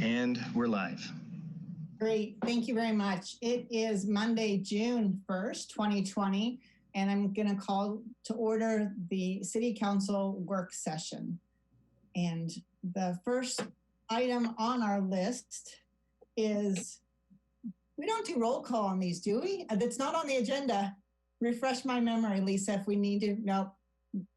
And we're live. Great, thank you very much. It is Monday, June 1st, 2020, and I'm going to call to order the City Council work session. And the first item on our list is, we don't do roll call on these, do we? That's not on the agenda. Refresh my memory, Lisa, if we need to.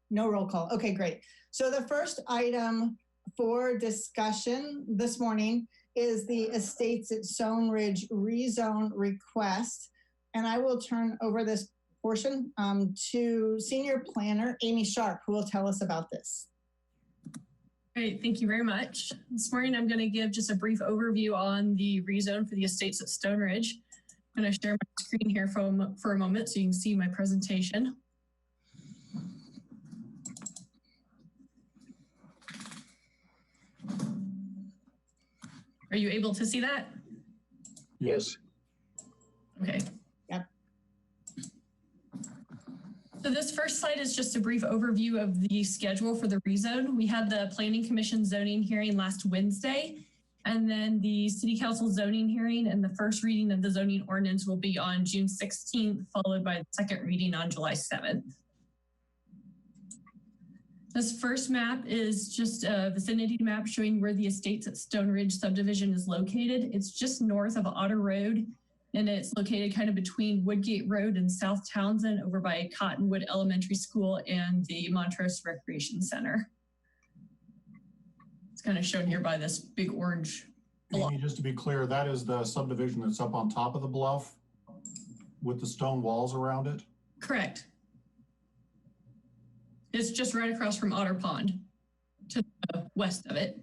No roll call. Okay, great. So the first item for discussion this morning is the Estates at Stone Ridge rezone request. And I will turn over this portion to Senior Planner Amy Sharp, who will tell us about this. Great, thank you very much. This morning I'm going to give just a brief overview on the rezone for the Estates at Stone Ridge. I'm going to share my screen here for a moment so you can see my presentation. Are you able to see that? Yes. Okay. Yep. So this first slide is just a brief overview of the schedule for the rezone. We had the Planning Commission zoning hearing last Wednesday, and then the City Council zoning hearing and the first reading of the zoning ordinance will be on June 16th, followed by the second reading on July 7th. This first map is just a vicinity map showing where the Estates at Stone Ridge subdivision is located. It's just north of Otter Road, and it's located kind of between Woodgate Road and South Townsend over by Cottonwood Elementary School and the Montrose Recreation Center. It's kind of shown here by this big orange block. Amy, just to be clear, that is the subdivision that's up on top of the bluff with the stone walls around it? Correct. It's just right across from Otter Pond to the west of it.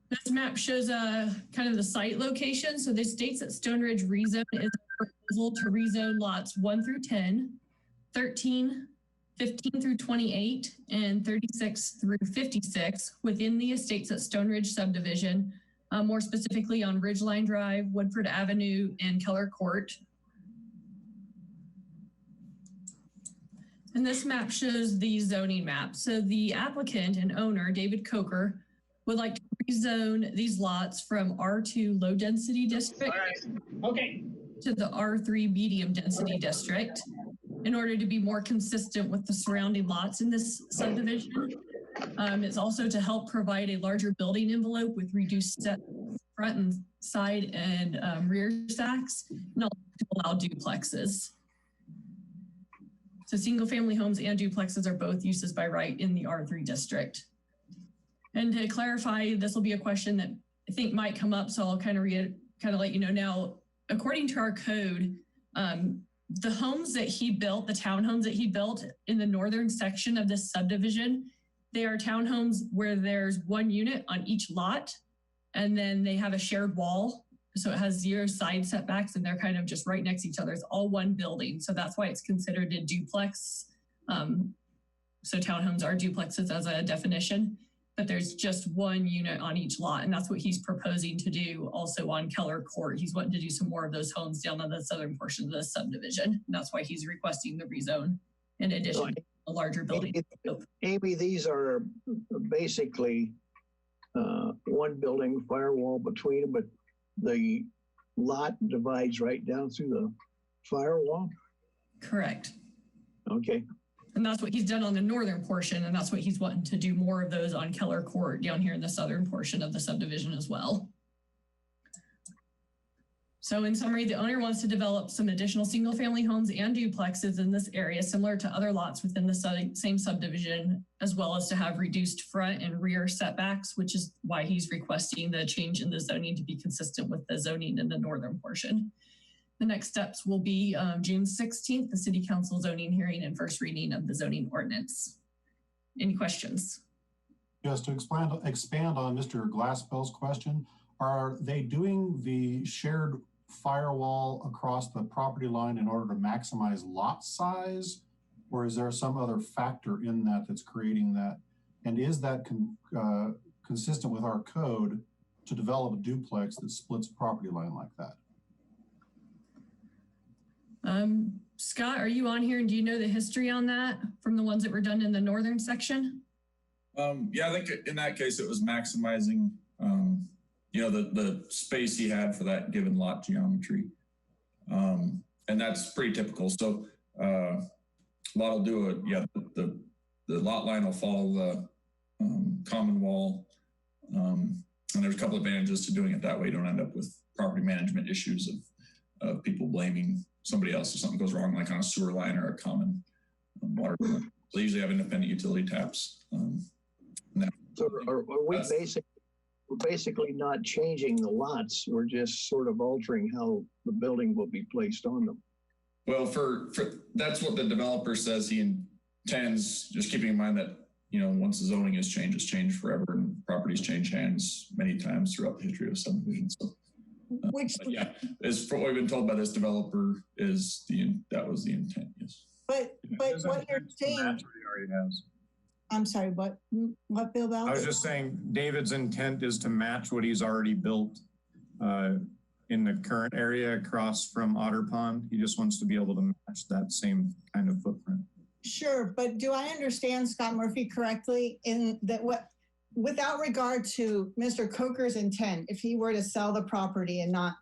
This map shows kind of the site location. So the Estates at Stone Ridge rezone is a proposal to rezone lots 1 through 10, 13, 15 through 28, and 36 through 56 within the Estates at Stone Ridge subdivision, more specifically on Ridgeline Drive, Woodford Avenue, and Keller Court. And this map shows the zoning map. So the applicant and owner, David Coker, would like to rezone these lots from R2 low density district to the R3 medium density district in order to be more consistent with the surrounding lots in this subdivision. It's also to help provide a larger building envelope with reduced front and side and rear stacks, and also to allow duplexes. So single family homes and duplexes are both uses by right in the R3 district. And to clarify, this will be a question that I think might come up, so I'll kind of let you know now. According to our code, the homes that he built, the townhomes that he built in the northern section of this subdivision, they are townhomes where there's one unit on each lot, and then they have a shared wall. So it has 0 side setbacks, and they're kind of just right next to each other. It's all one building. So that's why it's considered a duplex. So townhomes are duplexes as a definition, but there's just one unit on each lot. And that's what he's proposing to do also on Keller Court. He's wanting to do some more of those homes down on the southern portion of the subdivision. And that's why he's requesting the rezone in addition to a larger building. Amy, these are basically one building firewall between them, but the lot divides right down through the firewall? Correct. Okay. And that's what he's done on the northern portion, and that's what he's wanting to do more of those on Keller Court down here in the southern portion of the subdivision as well. So in summary, the owner wants to develop some additional single family homes and duplexes in this area, similar to other lots within the same subdivision, as well as to have reduced front and rear setbacks, which is why he's requesting the change in the zoning to be consistent with the zoning in the northern portion. The next steps will be June 16th, the City Council zoning hearing and first reading of the zoning ordinance. Any questions? Yes, to expand on Mr. Glaspell's question, are they doing the shared firewall across the property line in order to maximize lot size, or is there some other factor in that that's creating that? And is that consistent with our code to develop a duplex that splits a property line like that? Scott, are you on here and do you know the history on that from the ones that were done in the northern section? Yeah, I think in that case, it was maximizing, you know, the space he had for that given lot geometry. And that's pretty typical. So lot will do it. Yeah, the lot line will follow the common wall. And there's a couple of advantages to doing it that way. You don't end up with property management issues of people blaming somebody else if something goes wrong, like on a sewer line or a common water line. They usually have independent utility taps. So are we we're basically not changing the lots. We're just sort of altering how the building will be placed on them. Well, for that's what the developer says he intends, just keeping in mind that, you know, once the zoning is changed, it's changed forever, and properties change hands many times throughout the history of subdivision. So, yeah, as for what we've been told by this developer, that was the intent. Yes. But what you're saying, I'm sorry, what Bill Bell? I was just saying David's intent is to match what he's already built in the current area across from Otter Pond. He just wants to be able to match that same kind of footprint. Sure, but do I understand Scott Murphy correctly in that without regard to Mr. Coker's intent, if he were to sell the property and not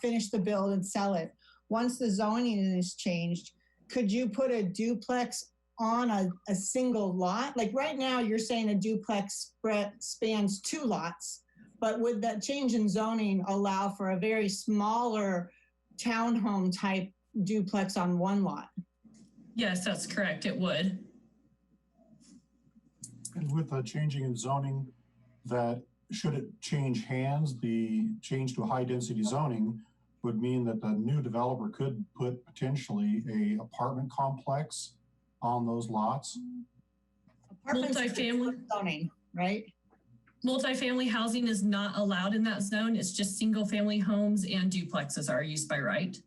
finish the build and sell it, once the zoning is changed, could you put a duplex on a single lot? Like right now, you're saying a duplex spans 2 lots, but would that change in zoning allow for a very smaller townhome type duplex on 1 lot? Yes, that's correct. It would. And with the changing in zoning, that should it change hands, the change to a high density zoning would mean that the new developer could put potentially a apartment complex on those lots. Multifamily zoning, right? Multifamily housing is not allowed in that zone. It's just single family homes and duplexes are used by right.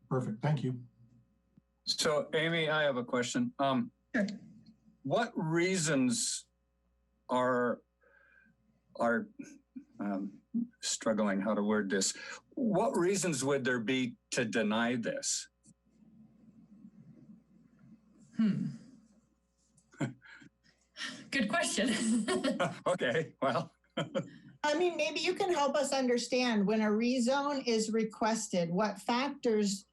Perfect. Thank you. So, Amy, I have a question. Sure. What reasons are struggling how to word this? What reasons would there be to deny this? Good question. Okay, well. I mean, maybe you can help us understand when a rezone is requested, what factors,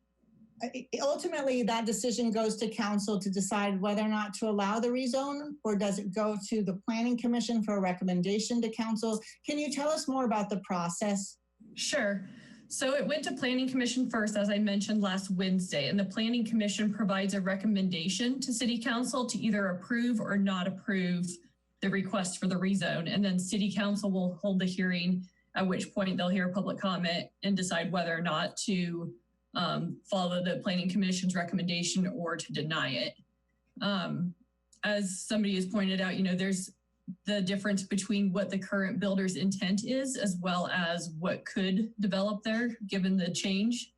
ultimately that decision goes to council to decide whether or not to allow the rezone, or does it go to the planning commission for a recommendation to council? Can you tell us more about the process? Sure. So it went to Planning Commission first, as I mentioned last Wednesday, and the Planning Commission provides a recommendation to City Council to either approve or not approve the request for the rezone. And then City Council will hold the hearing, at which point they'll hear public comment and decide whether or not to follow the Planning Commission's recommendation or to deny it. As somebody has pointed out, there's the difference between what the current builder's intent is, as well as what could develop there, given the change.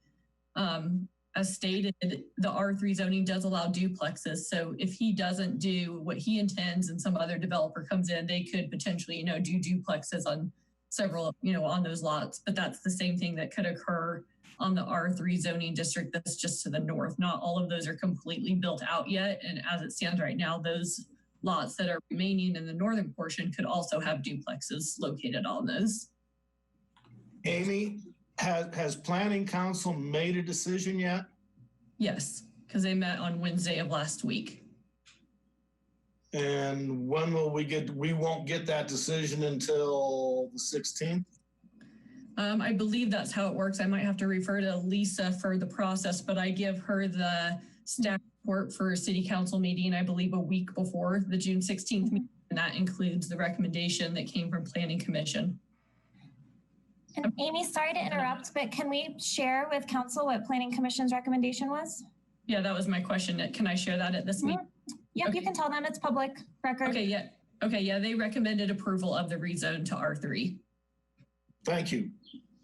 As stated, the R3 zoning does allow duplexes. So if he doesn't do what he intends and some other developer comes in, they could potentially, do duplexes on several, on those lots. But that's the same thing that could occur on the R3 zoning district that's just to the north. Not all of those are completely built out yet. And as it stands right now, those lots that are remaining in the northern portion could also have duplexes located on those. Amy, has Planning Council made a decision yet? Yes, because they met on Wednesday of last week. And when will we won't get that decision until the 16th? I believe that's how it works. I might have to refer to Lisa for the process, but I give her the staff report for City Council meeting, I believe a week before the June 16th meeting, and that includes the recommendation that came from Planning Commission. And Amy, sorry to interrupt, but can we share with Council what Planning Commission's recommendation was? Yeah, that was my question. Can I share that at this meeting? Yep, okay. You can tell them, it's public record. Okay, yeah. Okay, yeah, they recommended approval of the rezone to R3. Thank you.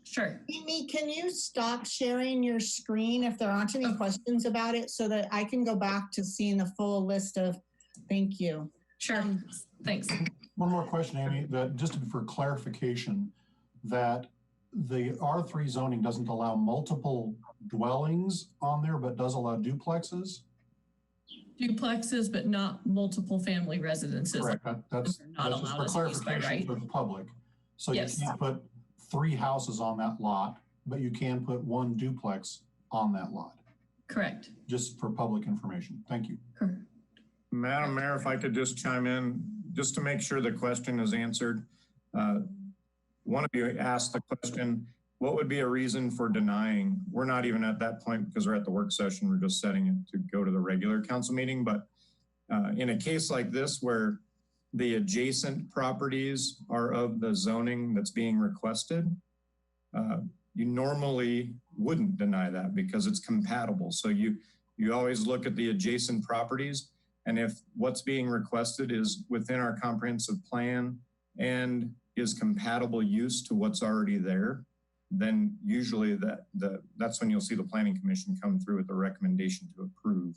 Sure. Amy, can you stop sharing your screen if there aren't any questions about it so that I can go back to seeing the full list of, thank you. Sure, thanks. One more question, Amy, that just for clarification, that the R3 zoning doesn't allow multiple dwellings on there, but does allow duplexes? duplexes, but not multiple family residences. Correct. That's not just allowed for as a use by clarification right. for the public. So Yes. you can't put 3 houses on that lot, but you can put 1 duplex on that lot. Correct. Just for public information. Thank you. Correct. Madam Mayor, if I could just chime in, just to make sure the question is answered. One of you asked the question, what would be a reason for denying? We're not even at that point because we're at the work session. We're just setting it to go to the regular council meeting. But in a case like this where the adjacent properties are of the zoning that's being requested, you normally wouldn't deny that because it's compatible. So you always look at the adjacent properties, and if what's being requested is within our comprehensive plan and is compatible use to what's already there, then usually that's when you'll see the Planning Commission come through with a recommendation to approve.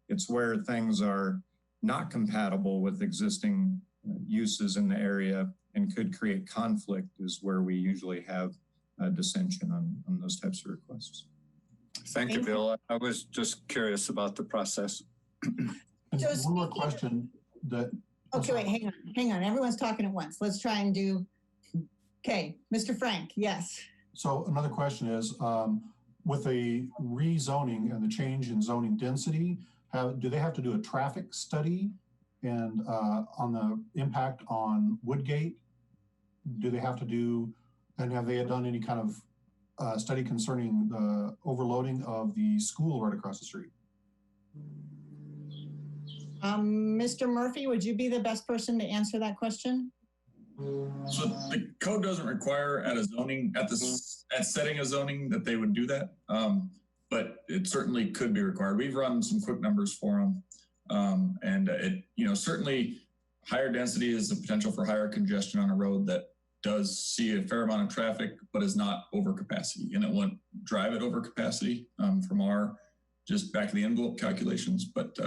It's where things are not compatible with existing uses in the area and could create conflict is where we usually have dissension on those types of requests. Thank you, Bill. I was just curious about the process. So one more question that. Okay, wait, hang on. Everyone's talking at once. Let's try and do, okay, Mr. Frank, yes. So another question is, with a rezoning and the change in zoning density, do they have to do a traffic study and on the impact on Woodgate? Do they have to do, and have they done any kind of study concerning the overloading of the school right across the street? Mr. Murphy, would you be the best person to answer that question? So the code doesn't require at setting a zoning that they would do that, but it certainly could be required. We've run some quick numbers for them, and certainly higher density is the potential for higher congestion on a road that does see a fair amount of traffic, but is not over capacity, and it won't drive it over capacity from our just back to the envelope calculations, but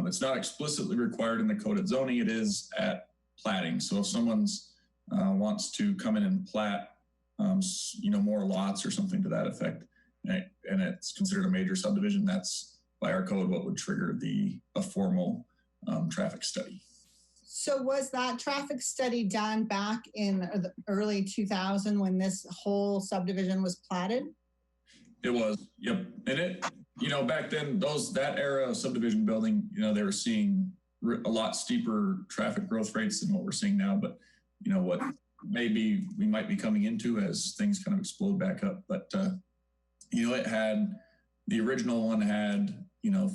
it's not explicitly required in the code at zoning. It is at platting. So if someone's wants to come in and plat, more lots or something to that effect, and it's considered a major subdivision, that's by our code what would trigger a formal traffic study. So was that traffic study done back in the early 2000 when this whole subdivision was platted? It was, yep. And it, back then, that era of subdivision building, they were seeing a lot steeper traffic growth rates than what we're seeing now. But, what maybe we might be coming into as things kind of explode back up. But, it had, the original one had,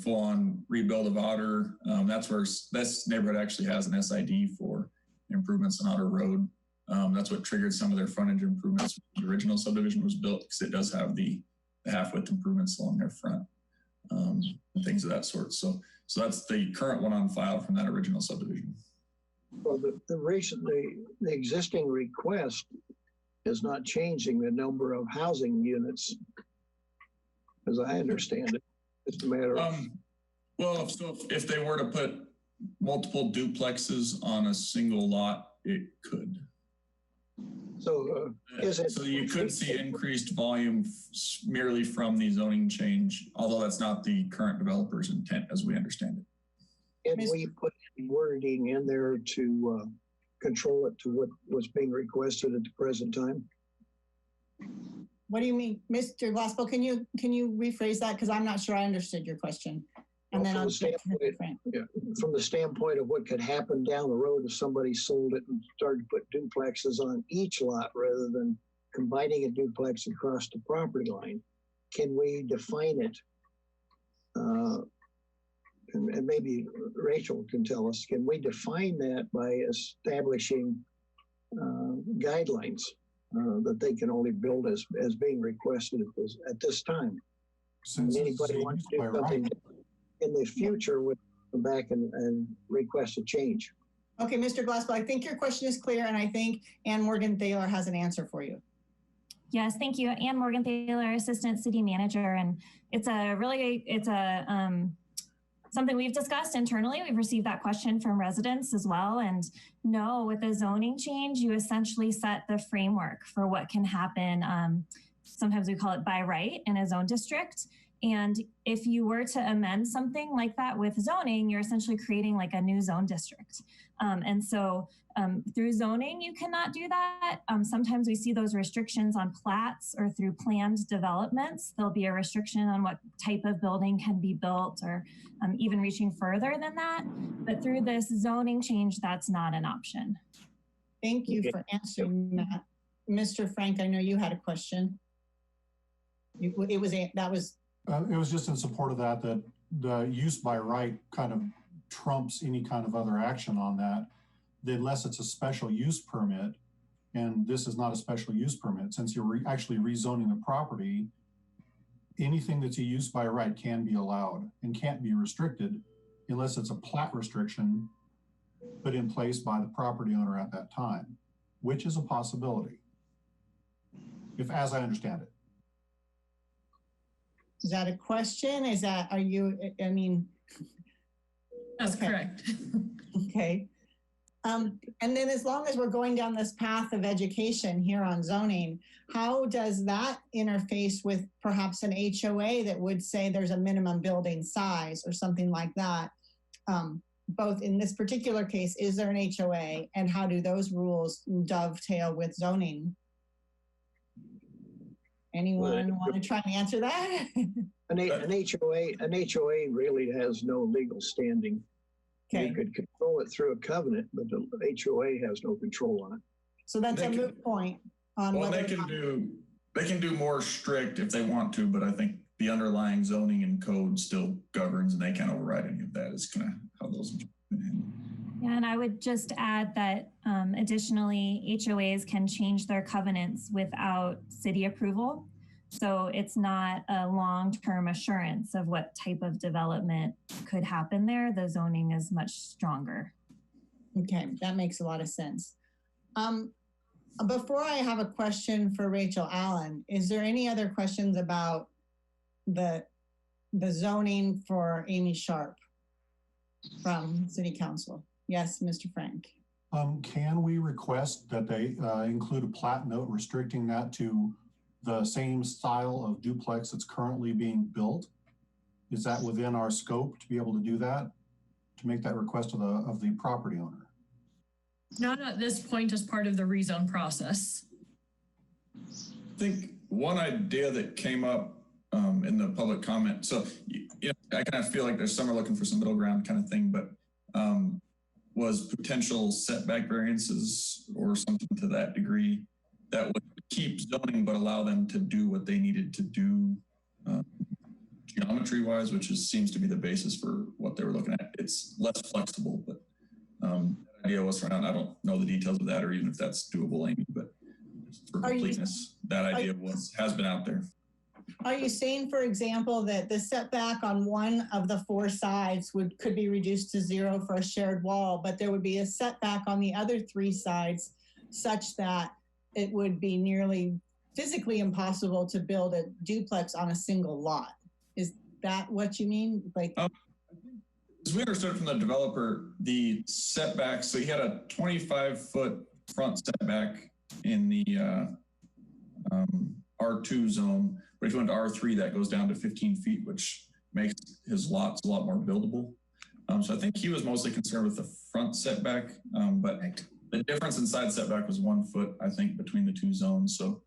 full on rebuild of Otter. That's where this neighborhood actually has an SID for improvements on Otter Road. That's what triggered some of their frontage improvements. The original subdivision was built because it does have the half-width improvements along their front, and things of that sort. So that's the current one on file from that original subdivision. Well, the existing request is not changing the number of housing units, as I understand it. It's a matter of. If they were to put multiple duplexes on a single lot, it could. So you could see increased volume merely from the zoning change, although that's not the current developer's intent as we understand it. Can we put wording in there to control it to what was being requested at the present time? What do you mean, Mr. Glaspell? Can you rephrase that? Because I'm not sure I understood your question. And then I'll get to Mr. Frank. Yeah, from the standpoint of what could happen down the road if somebody sold it and started to put duplexes on each lot rather than combining a duplex across the property line, can we define it? And maybe Rachel can tell us, can we define that by establishing guidelines that they can only build as being requested at this time? Since anybody wants to do something in the future would come back and request a change. Okay, Mr. Glaspell, I think your question is clear, and I think Ann Morgenthaler has an answer for you. Yes, thank you. Ann Morgenthaler, Assistant City Manager. And it's something we've discussed internally. We've received that question from residents as well. And no, with the zoning change, you essentially set the framework for what can happen. Sometimes we call it by right in a zone district. And if you were to amend something like that with zoning, you're essentially creating like a new zone district. And so through zoning, you cannot do that. Sometimes we see those restrictions on plats or through planned developments. There'll be a restriction on what type of building can be built, or even reaching further than that. But through this zoning change, that's not an option. Thank you for answering that. Mr. Frank, I know you had a question. It was just in support of that the use by right kind of trumps any kind of other action on that, unless it's a special use permit. And this is not a special use permit. Since you're actually rezoning the property, anything that's a use by right can be allowed and can't be restricted unless it's a plat restriction put in place by the property owner at that time, which is a possibility, as I understand it. Is that a question? That's okay. Correct. Okay. And then as long as we're going down this path of education here on zoning, how does that interface with perhaps an HOA that would say there's a minimum building size or something like that? Both in this particular case, is there an HOA, and how do those rules dovetail with zoning? Anyone want to try and answer that? An HOA really has no legal standing. Okay. You could control it through a covenant, but the HOA has no control on it. So that's a moot point on whether they can do more strict if they want to, but I think the underlying zoning and code still governs, and they can't override any of that. Is kind of how those have been handled. Yeah, and I would just add that additionally, HOAs can change their covenants without city approval. So it's not a long-term assurance of what type of development could happen there. The zoning is much stronger. Okay, that makes a lot of sense. Before I have a question for Rachel Allen, is there any other questions about the zoning for Amy Sharp from City Council? Yes, Mr. Frank. Can we request that they include a plat note restricting that to the same style of duplex that's currently being built? Is that within our scope to be able to do that, to make that request of the property owner? Not at this point as part of the rezone process. I think one idea that came up in the public comment, so I kind of feel like there's some are looking for some middle ground kind of thing, but was potential setback variances or something to that degree that would keep zoning but allow them to do what they needed to do geometry wise, which seems to be the basis for what they were looking at. It's less flexible, but that idea was thrown out. I don't know the details of that or even if that's doable, Amy, but just for completeness, that idea has been out there. Are you saying, for example, that the setback on one of the four sides could be reduced to 0 for a shared wall, but there would be a setback on the other 3 sides such that it would be nearly physically impossible to build a duplex on a single lot? Is that what you mean? Like, as we understood from the developer, the setback, so he had a 25-foot front setback in the R2 zone, but if you went to R3, that goes down to 15 feet, which makes his lots a lot more buildable. So I think he was mostly concerned with the front setback, but the difference in side setback was 1 foot, I think, between the 2 zones. So,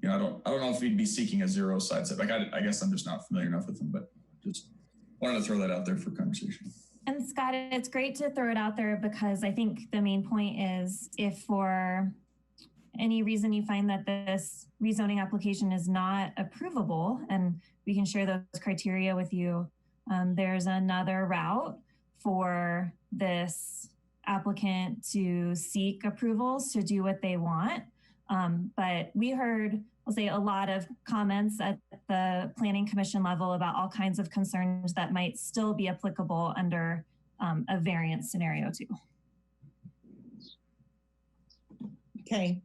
I don't know if he'd be seeking a 0 side setback. I guess I'm just not familiar enough with him, but just wanted to throw that out there for conversation. And Scott, it's great to throw it out there because I think the main point is if for any reason you find that this rezoning application is not approvable, and we can share those criteria with you, there's another route for this applicant to seek approvals to do what they want. But we heard, I'll say, a lot of comments at the Planning Commission level about all kinds of concerns that might still be applicable under a variance scenario too. okay.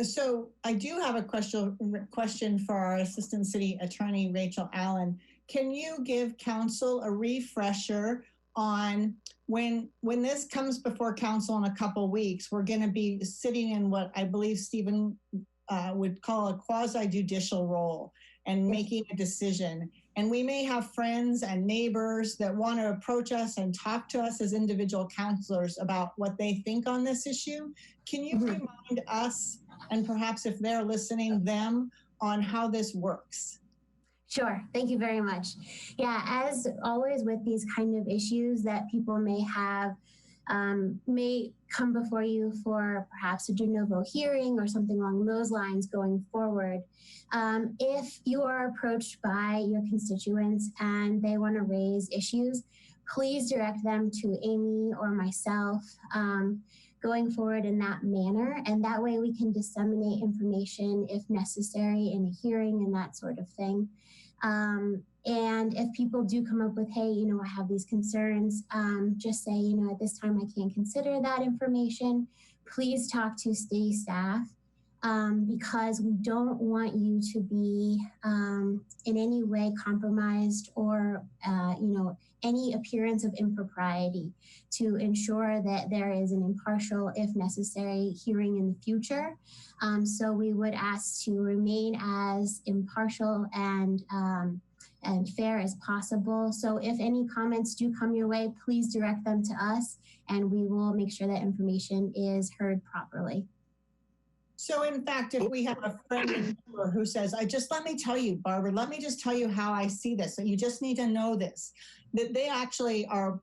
So I do have a question for our Assistant City Attorney, Rachel Allen. Can you give council a refresher on when this comes before council in a couple weeks? We're going to be sitting in what I believe Stephen would call a quasi-judicial role and making a decision. And we may have friends and neighbors that want to approach us and talk to us as individual counselors about what they think on this issue. Can you remind us, and perhaps if they're listening, them on how this works? Sure. Thank you very much. Yeah, as always with these kind of issues that people may have, may come before you for perhaps a de novo hearing or something along those lines going forward. If you are approached by your constituents and they want to raise issues, please direct them to Amy or myself going forward in that manner. And that way we can disseminate information if necessary in a hearing and that sort of thing. And if people do come up with, hey, you know, I have these concerns, just say, you know, at this time I can't consider that information. Please talk to city staff because we don't want you to be in any way compromised or, you know, any appearance of impropriety to ensure that there is an impartial, if necessary, hearing in the future. So we would ask to remain as impartial and fair as possible. So if any comments do come your way, please direct them to us and we will make sure that information is heard properly. So in fact, if we have a friend who says, let me tell you, Barbara, let me just tell you how I see this. So you just need to know this, that they actually are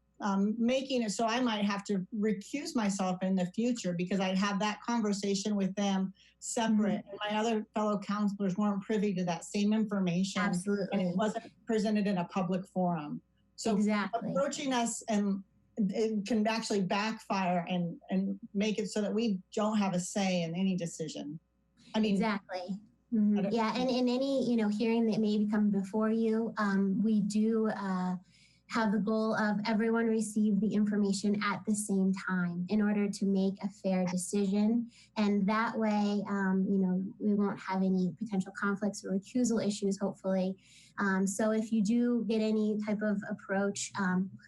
making it so I might have to recuse myself in the future because I'd have that conversation with them separate. And my other fellow counselors weren't privy to that same information. Absolutely. And it wasn't presented in a public forum. So exactly. Approaching us and it can actually backfire and make it so that we don't have a say in any decision. I mean, exactly. Mm-hmm. Yeah, and in any, you know, hearing that may come before you, we do have the goal of everyone receive the information at the same time in order to make a fair decision. And that way, you know, we won't have any potential conflicts or recusal issues, hopefully. So if you do get any type of approach,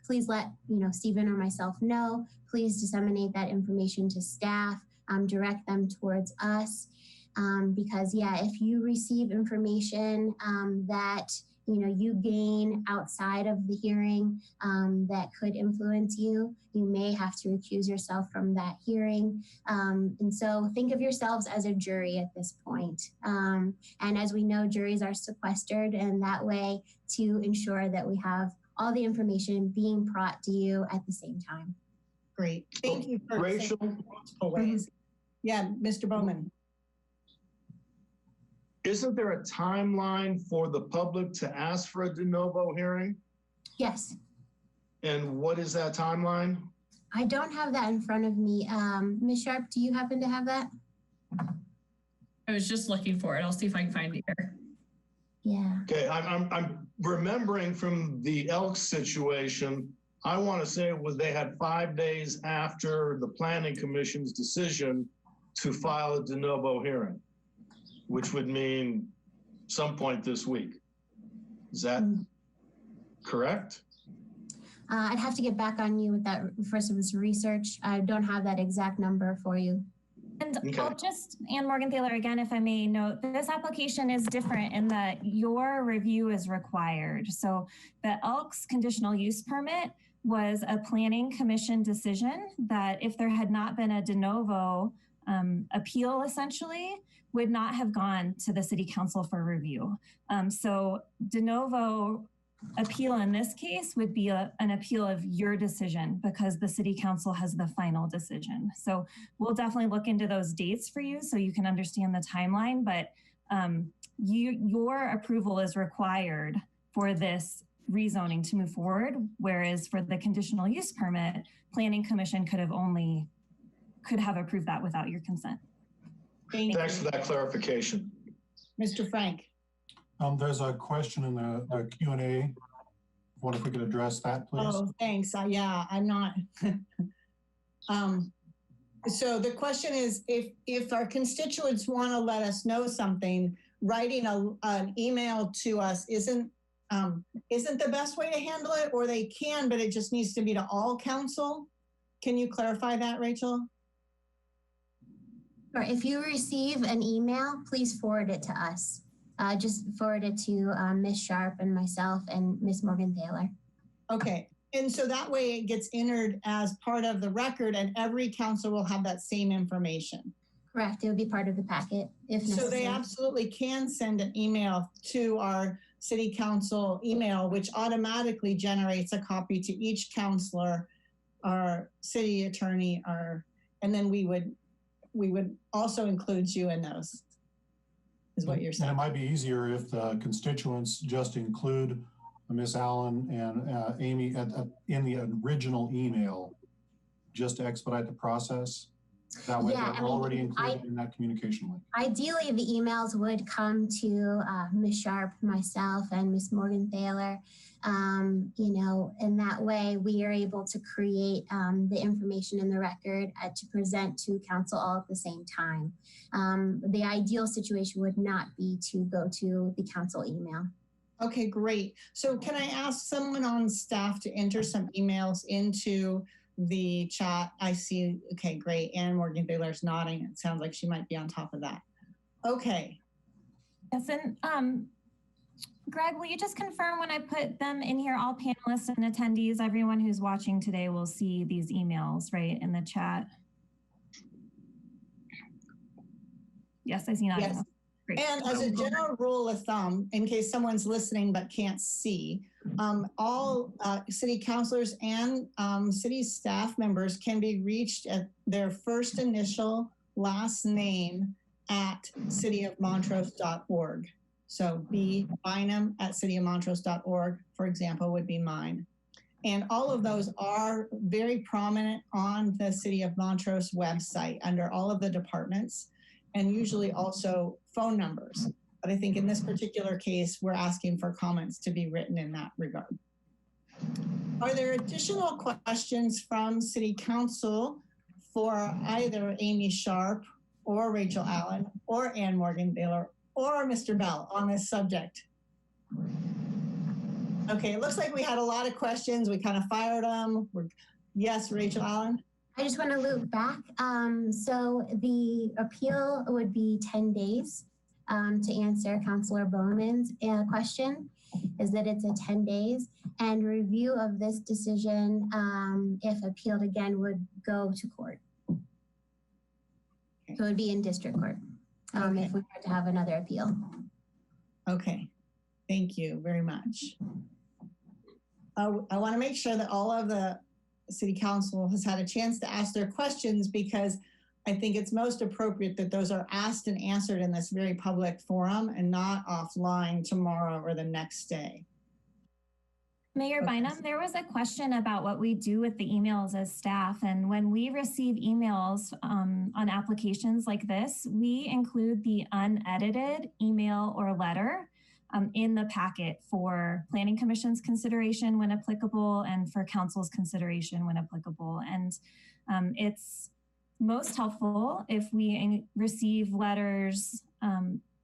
please let, you know, Stephen or myself know. Please disseminate that information to staff, direct them towards us. Because yeah, if you receive information that you know you gain outside of the hearing that could influence you, you may have to recuse yourself from that hearing. And so think of yourselves as a jury at this point. And as we know, juries are sequestered, and that way to ensure that we have all the information being brought to you at the same time. Great, thank you for Rachel. Ways. Yeah, Mr. Bowman. Isn't there a timeline for the public to ask for a de novo hearing? Yes. And what is that timeline? I don't have that in front of me. Ms. Sharp, do you happen to have that? I was just looking for it. I'll see if I can find it here. Yeah. Okay, I'm remembering from the Elks situation, I want to say it was they had 5 days after the Planning Commission's decision to file a de novo hearing, which would mean some point this week. Is that correct? I'd have to get back on you with that first of its research. I don't have that exact number for you. And okay. I'll just, Ann Morgenthaler, again, if I may note, this application is different in that your review is required. So the Elks conditional use permit was a planning commission decision that if there had not been a de novo appeal, essentially, would not have gone to the city council for review. So de novo appeal in this case would be an appeal of your decision because the city council has the final decision. So we'll definitely look into those dates for you so you can understand the timeline, but your approval is required for this rezoning to move forward, whereas for the conditional use permit, planning commission could have approved that without your consent. Thanks for that clarification. Mr. Frank. There's a question in the Q&A. What if we could address that, please? Oh, thanks. Yeah, I'm not. So the question is, if our constituents want to let us know something, writing an email to us isn't the best way to handle it, or they can, but it just needs to be to all council. Can you clarify that, Rachel? Or if you receive an email, please forward it to us. just forward it to Ms. Sharp and myself and Ms. Morgenthaler. Okay. And so that way it gets entered as part of the record and every council will have that same information. Correct. It would be part of the packet if necessary. So they absolutely can send an email to our city council email, which automatically generates a copy to each councilor, our city attorney, and then we would also include you in those, is what you're saying. And it might be easier if the constituents just include Miss Allen and Amy in the original email, just to expedite the process. That way they're already included in that communication link. Ideally, the emails would come to Ms. Sharp, myself, and Ms. Morgenthaler. You know, and that way we are able to create the information in the record to present to council all at the same time. The ideal situation would not be to go to the council email. Okay, great. So can I ask someone on staff to enter some emails into the chat? I see. Okay, great. Ann Morgenthaler's nodding. It sounds like she might be on top of that. Okay. Yes, and Greg, will you just confirm when I put them in here, all panelists and attendees, everyone who's watching today will see these emails, right, in the chat? Yes, I see nodding. Yes. Great. And as a general rule of thumb, in case someone's listening but can't see, all city councilors and city staff members can be reached at their first initial last name at cityofmontrose.org. So Bynum at cityofmontrose.org, for example, would be mine. And all of those are very prominent on the City of Montrose website under all of the departments, and usually also phone numbers. But I think in this particular case, we're asking for comments to be written in that regard. Are there additional questions from City Council for either Amy Sharp or Rachel Allen or Ann Morgenthaler or Mr. Bell on this subject? Okay, it looks like we had a lot of questions. We kind of fired them. Yes, Rachel Allen? I just want to loop back. So the appeal would be 10 days to answer Councilor Bowman's question, is that it's a 10 days. And review of this decision, if appealed again, would go to court. So it would be in district court if we were to have another appeal. Okay, thank you very much. I want to make sure that all of the City Council has had a chance to ask their questions, because I think it's most appropriate that those are asked and answered in this very public forum and not offline tomorrow or the next day. Mayor Bynum, there was a question about what we do with the emails as staff. And when we receive emails on applications like this, we include the unedited email or letter in the packet for Planning Commission's consideration when applicable and for Council's consideration when applicable. And it's most helpful if we receive letters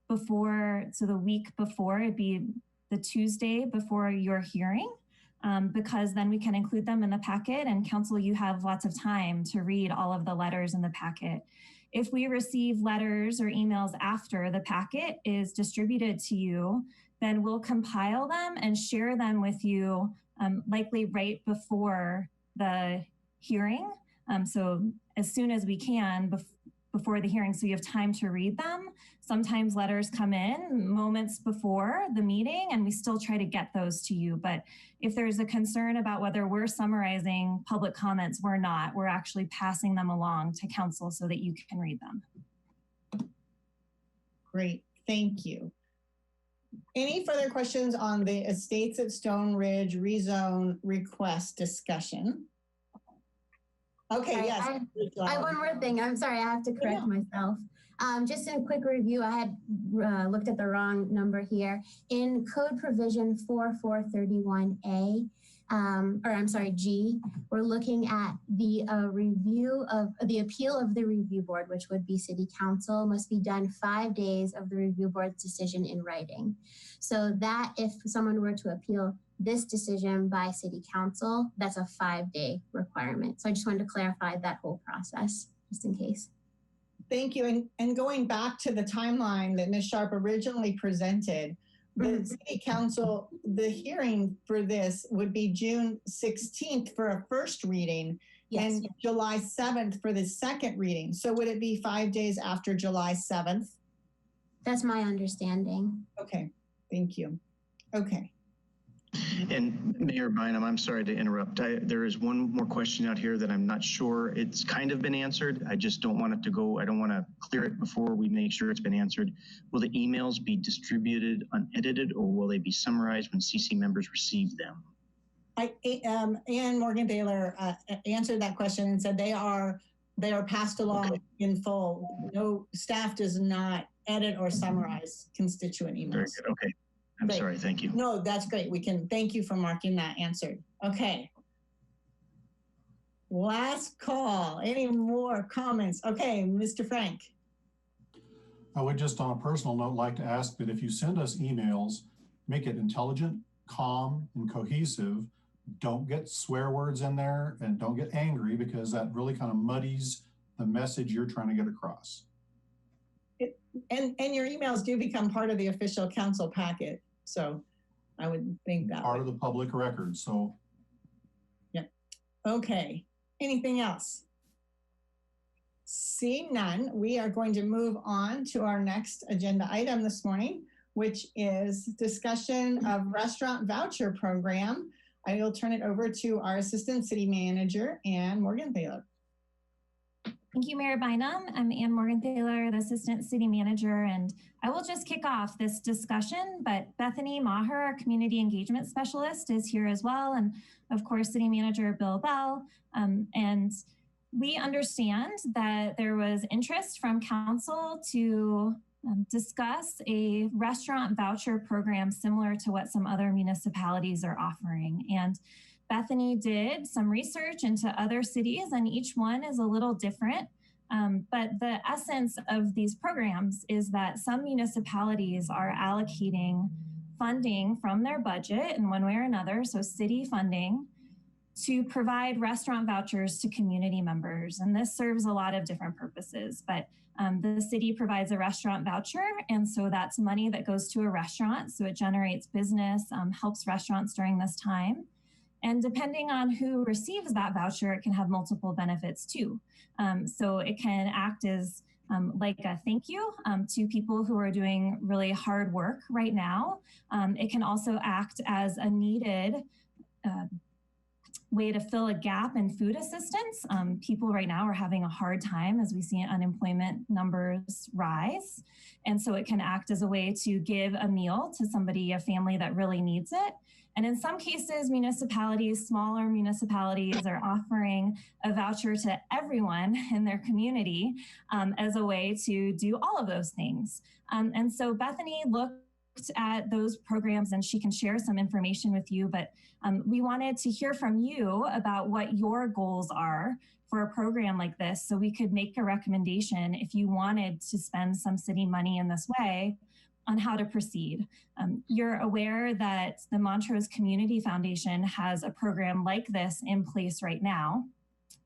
before, so the week before, it'd be the Tuesday before your hearing, because then we can include them in the packet, and Council, you have lots of time to read all of the letters in the packet. If we receive letters or emails after the packet is distributed to you, then we'll compile them and share them with you, likely right before the hearing. So as soon as we can before the hearing, so you have time to read them. Sometimes letters come in moments before the meeting and we still try to get those to you. But if there's a concern about whether we're summarizing public comments, we're not. We're actually passing them along to Council so that you can read them. Great, thank you. Any further questions on the Estates at Stone Ridge rezone request discussion? Okay, yes. I have one more thing. I'm sorry, I have to correct myself. Just in a quick review, I had looked at the wrong number here. In code provision 4431A, or I'm sorry, G, we're looking at the review of the appeal of the review board, which would be City Council, must be done 5 days of the review board's decision in writing. So that if someone were to appeal this decision by City Council, that's a 5-day requirement. So I just wanted to clarify that whole process, just in case. Thank you. And going back to the timeline that Ms. Sharp originally presented, the city council, the hearing for this would be June 16th for a first reading and July 7th for the second reading. So would it be 5 days after July 7th? That's my understanding. Okay, thank you. Okay. And Mayor Bynum, I'm sorry to interrupt. There is one more question out here that I'm not sure it's kind of been answered. I just don't want it to go. I don't want to clear it before we make sure it's been answered. Will the emails be distributed unedited, or will they be summarized when CC members receive them? Ann Morgenthaler answered that question and said they are passed along in full. No, staff does not edit or summarize constituent emails. Very good. Okay. I'm sorry. Thank you. No, that's great. Thank you for marking that answered. Okay. Last call. Any more comments? Okay, Mr. Frank. I would just, on a personal note, like to ask that if you send us emails, make it intelligent, calm, and cohesive. Don't get swear words in there and don't get angry, because that really kind of muddies the message you're trying to get across. And your emails do become part of the official council packet. So I would think that part of the public record. So yeah. Okay. Anything else? Seeing none, we are going to move on to our next agenda item this morning, which is discussion of restaurant voucher program. I will turn it over to our Assistant City Manager, Ann Morgenthaler. Thank you, Mayor Bynum. I'm Ann Morgenthaler, the Assistant City Manager, and I will just kick off this discussion, but Bethany Maher, our Community Engagement Specialist, is here as well, and of course, City Manager Bill Bell. And we understand that there was interest from Council to discuss a restaurant voucher program similar to what some other municipalities are offering. And Bethany did some research into other cities, and each one is a little different. But the essence of these programs is that some municipalities are allocating funding from their budget in one way or another, so city funding, to provide restaurant vouchers to community members. And this serves a lot of different purposes, but the city provides a restaurant voucher, and so that's money that goes to a restaurant, so it generates business, helps restaurants during this time. And depending on who receives that voucher, it can have multiple benefits too. So it can act as like a thank you to people who are doing really hard work right now. It can also act as a needed way to fill a gap in food assistance. People right now are having a hard time as we see unemployment numbers rise. And so it can act as a way to give a meal to somebody, a family that really needs it. And in some cases, municipalities, smaller municipalities, are offering a voucher to everyone in their community as a way to do all of those things. And so Bethany looked at those programs, and she can share some information with you, but we wanted to hear from you about what your goals are for a program like this, so we could make a recommendation if you wanted to spend some city money in this way on how to proceed. You're aware that the Montrose Community Foundation has a program like this in place right now.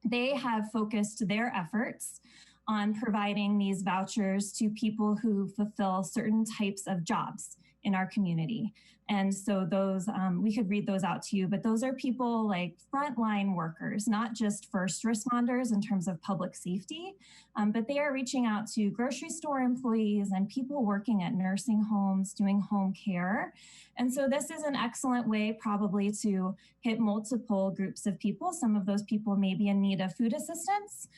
They have focused their efforts on providing these vouchers to people who fulfill certain types of jobs in our community. And so those, we could read those out to you, but those are people like frontline workers, not just first responders in terms of public safety, but they are reaching out to grocery store employees and people working at nursing homes, doing home care. And so this is an excellent way probably to hit multiple groups of people. Some of those people may be in need of food assistance.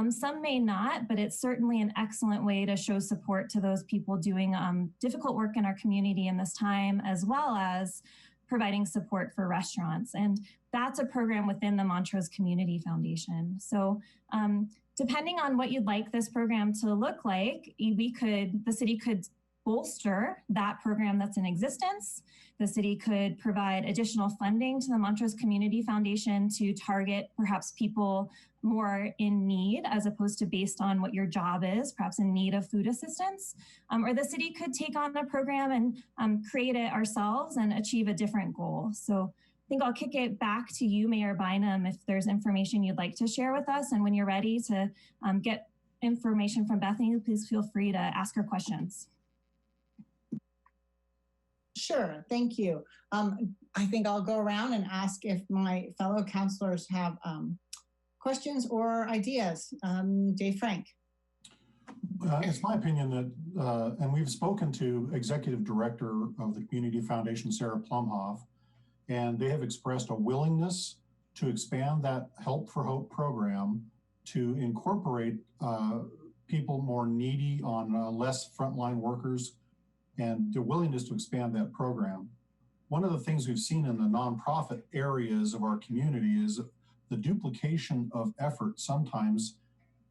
Some may not, but it's certainly an excellent way to show support to those people doing difficult work in our community in this time, as well as providing support for restaurants. And that's a program within the Montrose Community Foundation. So depending on what you'd like this program to look like, the city could bolster that program that's in existence. The city could provide additional funding to the Montrose Community Foundation to target perhaps people more in need, as opposed to based on what your job is, perhaps in need of food assistance. Or the city could take on a program and create it ourselves and achieve a different goal. So I think I'll kick it back to you, Mayor Bynum, if there's information you'd like to share with us. And when you're ready to get information from Bethany, please feel free to ask her questions. Sure, thank you. I think I'll go around and ask if my fellow counselors have questions or ideas. Dave Frank. It's my opinion that, and we've spoken to Executive Director of the Community Foundation, Sarah Plumhoff, and they have expressed a willingness to expand that Help for Hope program to incorporate people more needy on less frontline workers, and their willingness to expand that program. One of the things we've seen in the nonprofit areas of our community is the duplication of effort sometimes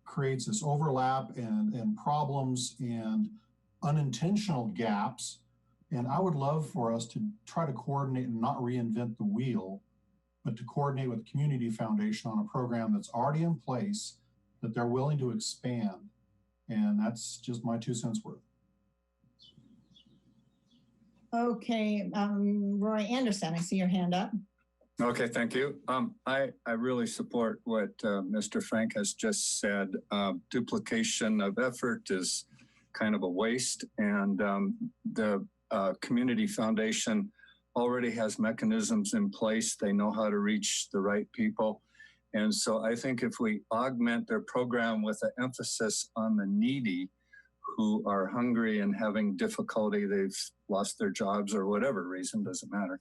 creates this overlap and problems and unintentional gaps. And I would love for us to try to coordinate and not reinvent the wheel, but to coordinate with the Community Foundation on a program that's already in place that they're willing to expand. And that's just my 2 cents worth. Okay, Roy Anderson, I see your hand up. Okay, thank you. I really support what Mr. Frank has just said. Duplication of effort is kind of a waste, and the Community Foundation already has mechanisms in place. They know how to reach the right people. And so I think if we augment their program with an emphasis on the needy who are hungry and having difficulty, they've lost their jobs or whatever reason, doesn't matter.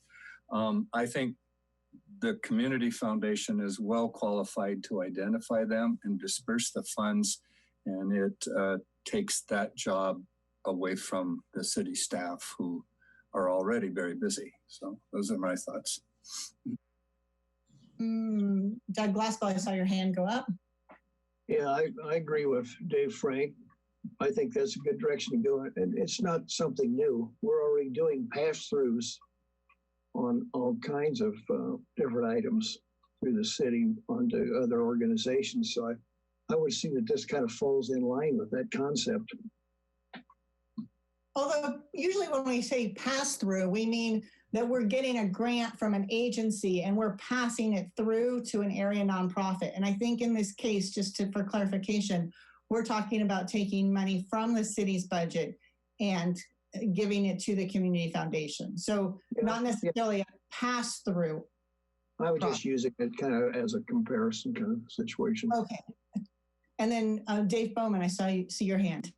I think the Community Foundation is well qualified to identify them and disperse the funds, and it takes that job away from the city staff who are already very busy. So those are my thoughts. Doug Glaspell, I saw your hand go up. Yeah, I agree with Dave Frank. I think that's a good direction to go. And it's not something new. We're already doing pass-throughs on all kinds of different items through the city onto other organizations. So I would see that this kind of falls in line with that concept. Although usually when we say pass through, we mean that we're getting a grant from an agency and we're passing it through to an area nonprofit. And I think in this case, for clarification, we're talking about taking money from the city's budget and giving it to the Community Foundation. So not necessarily a pass through. I would just use it kind of as a comparison kind of situation. Okay. And then Dave Bowman, I see your hand.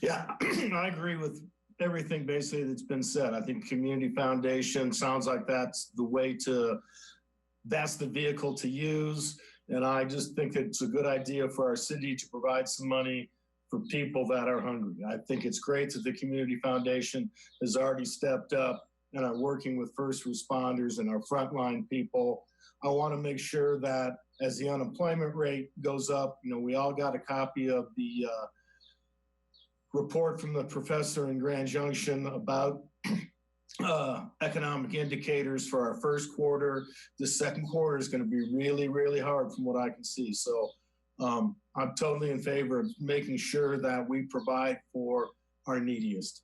Yeah, I agree with everything basically that's been said. I think Community Foundation sounds like that's the vehicle to use. And I just think it's a good idea for our city to provide some money for people that are hungry. I think it's great that the Community Foundation has already stepped up and are working with first responders and our frontline people. I want to make sure that as the unemployment rate goes up, we all got a copy of the report from the professor in Grand Junction about economic indicators for our first quarter. The second quarter is going to be really, really hard from what I can see. So I'm totally in favor of making sure that we provide for our neediest.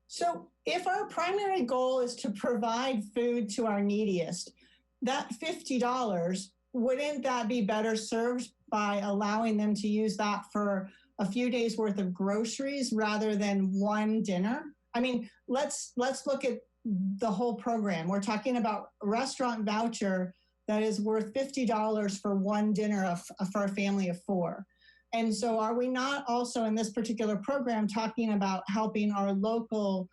So if our primary goal is to provide food to our neediest, that $50, wouldn't that be better served by allowing them to use that for a few days worth of groceries rather than one dinner? I mean, let's look at the whole program. We're talking about a restaurant voucher that is worth $50 for one dinner for a family of 4. And so are we not also in this particular program talking about helping our local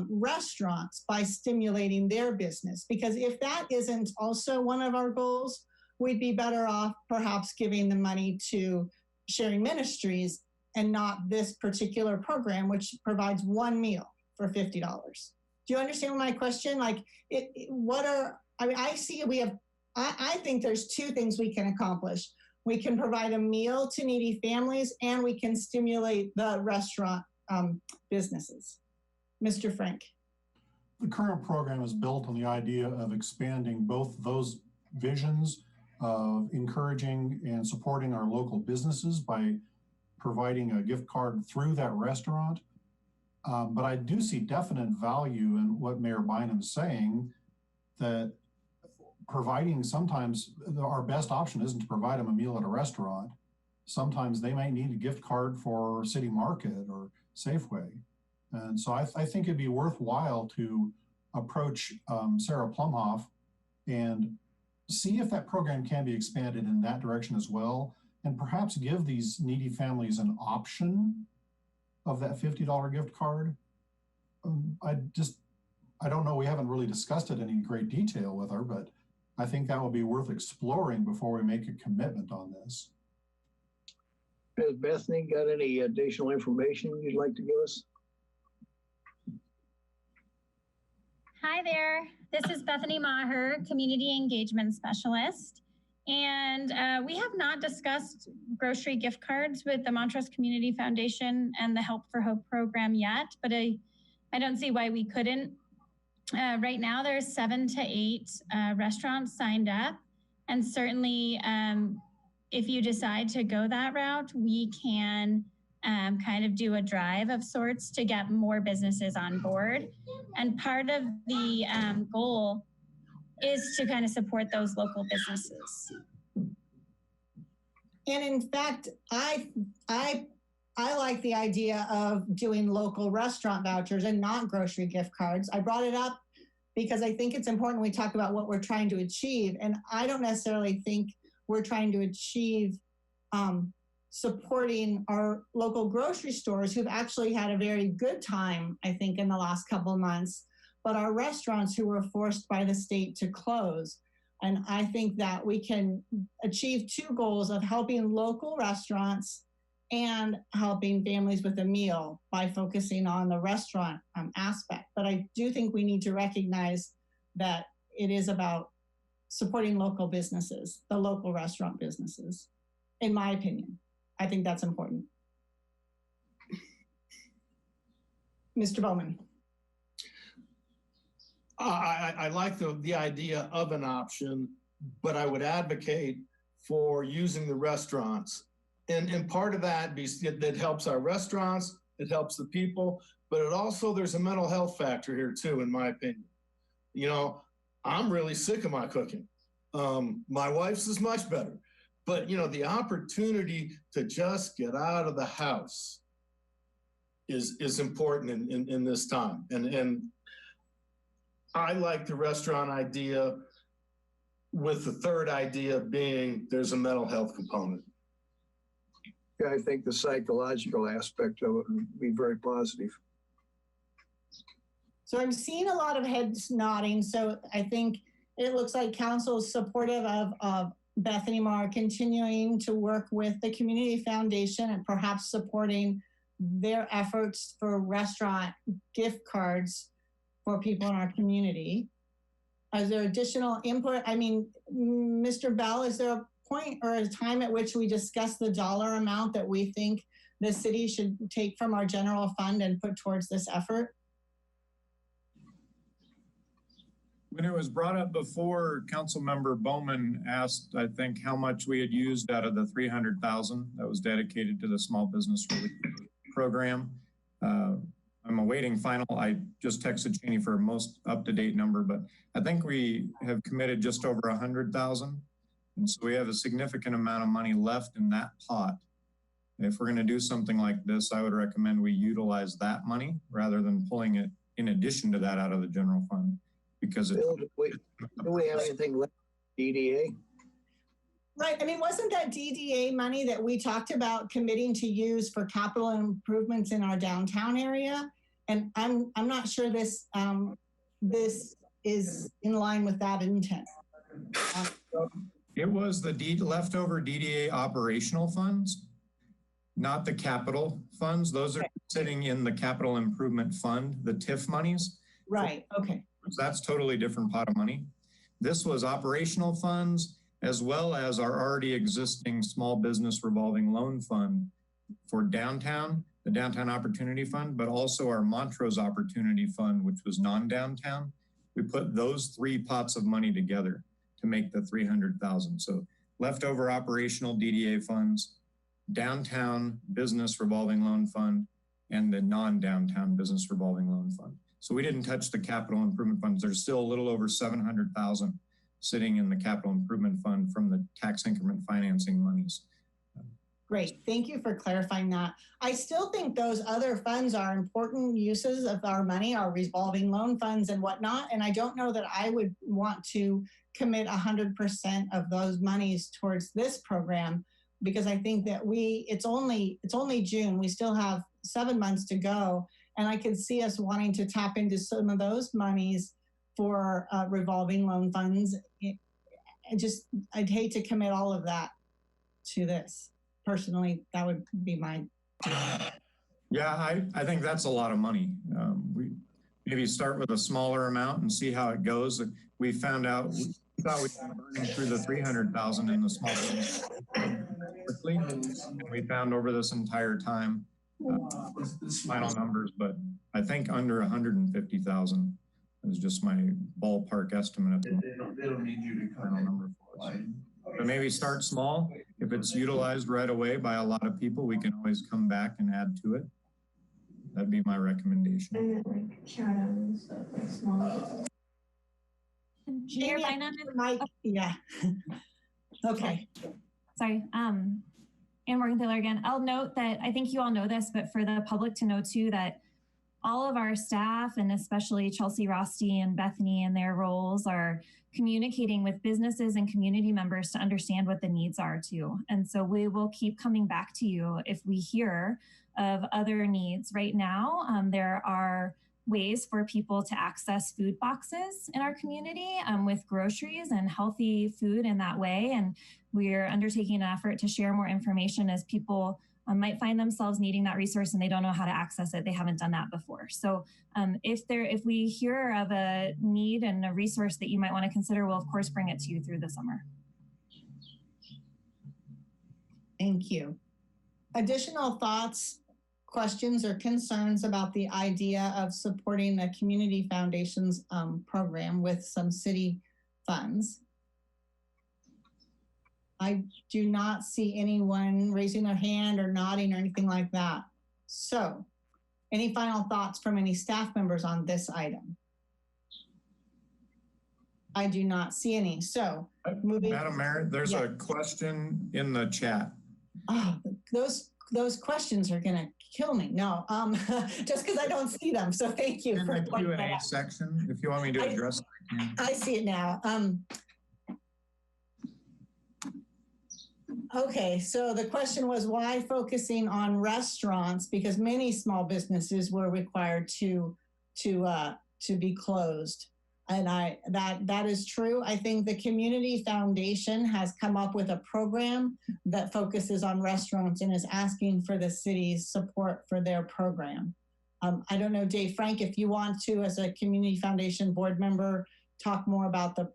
restaurants by stimulating their business? Because if that isn't also one of our goals, we'd be better off perhaps giving the money to Sharing Ministries and not this particular program, which provides one meal for $50. Do you understand my question? Like, I think there's 2 things we can accomplish. We can provide a meal to needy families, and we can stimulate the restaurant businesses. Mr. Frank. The current program is built on the idea of expanding both those visions of encouraging and supporting our local businesses by providing a gift card through that restaurant. But I do see definite value in what Mayor Bynum is saying, that providing sometimes our best option isn't to provide them a meal at a restaurant. sometimes they might need a gift card for City Market or Safeway. And so I think it'd be worthwhile to approach Sarah Plumhoff and see if that program can be expanded in that direction as well, and perhaps give these needy families an option of that $50 gift card. I don't know, we haven't really discussed it in any great detail with her, but I think that will be worth exploring before we make a commitment on this. Has Bethany got any additional information you'd like to give us? Hi there, this is Bethany Maher, Community Engagement Specialist. And we have not discussed grocery gift cards with the Montrose Community Foundation and the Help for Hope program yet, but I don't see why we couldn't. Right now, there's 7 to 8 restaurants signed up. And certainly, if you decide to go that route, we can kind of do a drive of sorts to get more businesses on board. And part of the goal is to kind of support those local businesses. And in fact, I like the idea of doing local restaurant vouchers and not grocery gift cards. I brought it up because I think it's important we talk about what we're trying to achieve. And I don't necessarily think we're trying to achieve supporting our local grocery stores who've actually had a very good time, I think, in the last couple of months, but our restaurants who were forced by the state to close. And I think that we can achieve 2 goals of helping local restaurants and helping families with a meal by focusing on the restaurant aspect. But I do think we need to recognize that it is about supporting local businesses, the local restaurant businesses, in my opinion. I think that's important. Mr. Bowman. I like the idea of an option, but I would advocate for using the restaurants. And part of that helps our restaurants, it helps the people, but it also, there's a mental health factor here too, in my opinion. You know, I'm really sick of my cooking. My wife's is much better, but you know, the opportunity to just get out of the house is important in this time. And I like the restaurant idea, with the third idea being there's a mental health component. Yeah, I think the psychological aspect of it would be very positive. So I'm seeing a lot of heads nodding. So I think it looks like council is supportive of Bethany Maher continuing to work with the Community Foundation and perhaps supporting their efforts for restaurant gift cards for people in our community. Is there additional input? I mean, Mr. Bell, is there a point or a time at which we discuss the dollar amount that we think the city should take from our general fund and put towards this effort? When it was brought up before, Councilmember Bowman asked, I think, how much we had used out of the $300,000 that was dedicated to the small business relief program. I'm awaiting final. I just texted Cheney for a most up-to-date number, but I think we have committed just over 100,000. And so we have a significant amount of money left in that pot. If we're going to do something like this, I would recommend we utilize that money rather than pulling it in addition to that out of the general fund, because Bill, do we have anything left, DDA? Right. I mean, wasn't that DDA money that we talked about committing to use for capital improvements in our downtown area? And I'm not sure this is in line with that intent. It was the leftover DDA operational funds, not the capital funds. Those are sitting in the capital improvement fund, the TIF monies. Right. Okay. That's totally different pot of money. This was operational funds, as well as our already existing small business revolving loan fund for downtown, the Downtown Opportunity Fund, but also our Montrose Opportunity Fund, which was non-downtown. We put those 3 pots of money together to make the 300,000. So leftover operational DDA funds, downtown business revolving loan fund, and the non-downtown business revolving loan fund. So we didn't touch the capital improvement funds. There's still a little over 700,000 sitting in the capital improvement fund from the tax increment financing monies. Great. Thank you for clarifying that. I still think those other funds are important uses of our money, our revolving loan funds and whatnot. And I don't know that I would want to commit 100% of those monies towards this program, because I think that it's only June. We still have 7 months to go. And I could see us wanting to tap into some of those monies for revolving loan funds. I'd hate to commit all of that to this. Personally, that would be my. Yeah, I think that's a lot of money. We maybe start with a smaller amount and see how it goes. We thought we were burning through the 300,000 in the small business quickly. We found over this entire time final numbers, but I think under 150,000 is just my ballpark estimate. They don't need you to final number for us. But maybe start small. If it's utilized right away by a lot of people, we can always come back and add to it. That'd be my recommendation. Mayor Bynum, yeah. Okay. Sorry. And Morgenthaler again. I'll note that I think you all know this, but for the public to know too, that all of our staff, and especially Chelsea Rosti and Bethany in their roles, are communicating with businesses and community members to understand what the needs are too. And so we will keep coming back to you if we hear of other needs. Right now, there are ways for people to access food boxes in our community with groceries and healthy food in that way. And we're undertaking an effort to share more information as people might find themselves needing that resource and they don't know how to access it. They haven't done that before. So if we hear of a need and a resource that you might want to consider, we'll of course bring it to you through the summer. Thank you. Additional thoughts, questions, or concerns about the idea of supporting the Community Foundation's program with some city funds? I do not see anyone raising their hand or nodding or anything like that. So, any final thoughts from any staff members on this item? I do not see any. So, moving. Madam Mayor, there's a question in the chat. Oh, those questions are gonna kill me. No, just because I don't see them. So thank you in for the Q&A section. If you want me to address it, I see it now. Okay, so the question was why focusing on restaurants, because many small businesses were required to be closed. And that is true. I think the Community Foundation has come up with a program that focuses on restaurants and is asking for the city's support for their program. I don't know, Dave Frank, if you want to, as a Community Foundation board member, talk more about the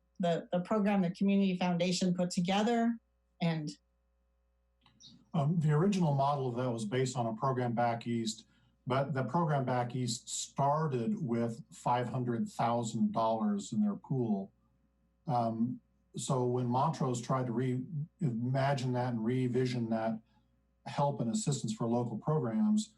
program the Community Foundation put together. And the original model of that was based on a program back east, but the program back east started with $500,000 in their pool. So when Montrose tried to reimagine that and revision that help and assistance for local programs,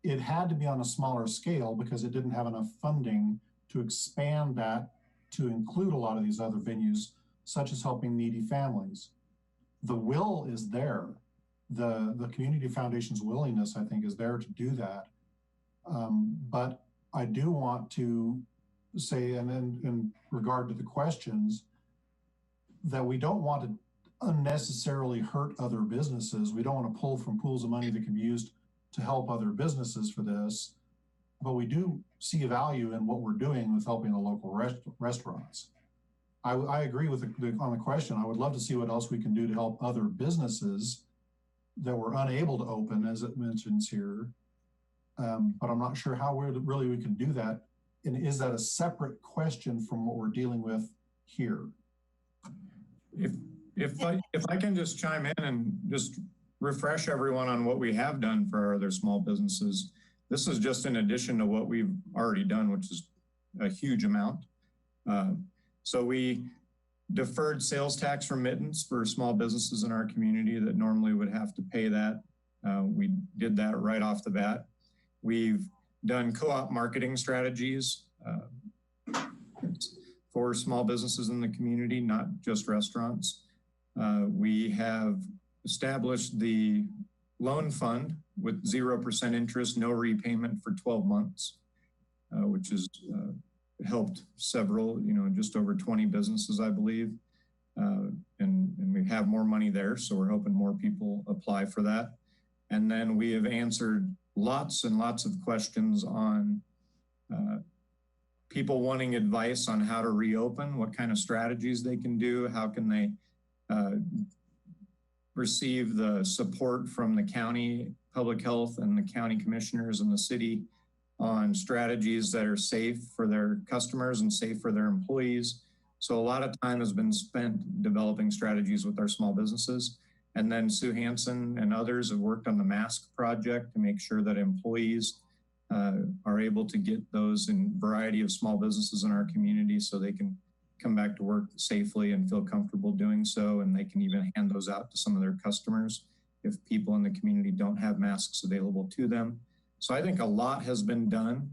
it had to be on a smaller scale because it didn't have enough funding to expand that to include a lot of these other venues, such as helping needy families. The will is there. The Community Foundation's willingness, I think, is there to do that. But I do want to say, and in regard to the questions, that we don't want to unnecessarily hurt other businesses. We don't want to pull from pools of money that can be used to help other businesses for this. But we do see value in what we're doing with helping the local restaurants. I agree with on the question. I would love to see what else we can do to help other businesses that were unable to open, as it mentions here. But I'm not sure how we can do that. And is that a separate question from what we're dealing with here? If I can just chime in and just refresh everyone on what we have done for our other small businesses. This is just in addition to what we've already done, which is a huge amount. So we deferred sales tax remittance for small businesses in our community that normally would have to pay that. We did that right off the bat. We've done co-op marketing strategies for small businesses in the community, not just restaurants. We have established the loan fund with 0% interest, no repayment for 12 months, which has helped several, just over 20 businesses, I believe. And we have more money there, so we're hoping more people apply for that. And then we have answered lots and lots of questions on people wanting advice on how to reopen, what kind of strategies they can do, how can they receive the support from the county public health and the county commissioners and the city on strategies that are safe for their customers and safe for their employees. So a lot of time has been spent developing strategies with our small businesses. And then Sue Hansen and others have worked on the mask project to make sure that employees are able to get those in a variety of small businesses in our community so they can come back to work safely and feel comfortable doing so. And they can even hand those out to some of their customers if people in the community don't have masks available to them. So I think a lot has been done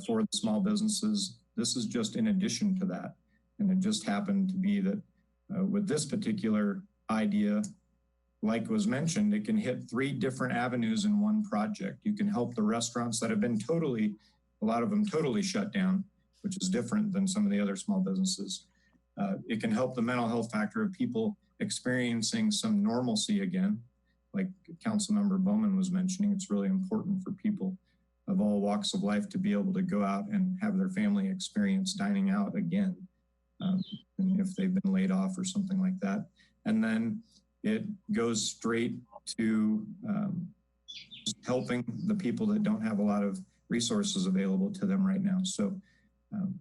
for the small businesses. This is just in addition to that. And it just happened to be that with this particular idea, like was mentioned, it can hit 3 different avenues in one project. You can help the restaurants that have been a lot of them totally shut down, which is different than some of the other small businesses. It can help the mental health factor of people experiencing some normalcy again. Like Councilmember Bowman was mentioning, it's really important for people of all walks of life to be able to go out and have their family experience dining out again, and if they've been laid off or something like that. And then it goes straight to just helping the people that don't have a lot of resources available to them right now. So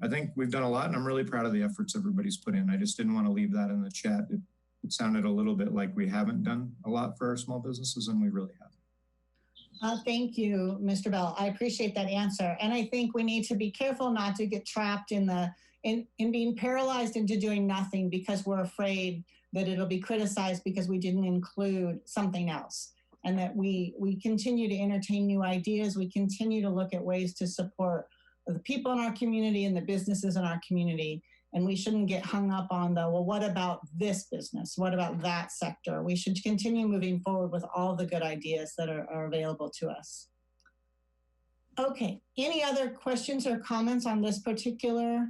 I think we've done a lot, and I'm really proud of the efforts everybody's put in. I just didn't want to leave that in the chat. It sounded a little bit like we haven't done a lot for our small businesses, and we really have. Thank you, Mr. Bell. I appreciate that answer. And I think we need to be careful not to get trapped in being paralyzed into doing nothing because we're afraid that it'll be criticized because we didn't include something else. And that we continue to entertain new ideas. We continue to look at ways to support the people in our community and the businesses in our community. And we shouldn't get hung up on well, what about this business? What about that sector? We should continue moving forward with all the good ideas that are available to us. Okay, any other questions or comments on this particular?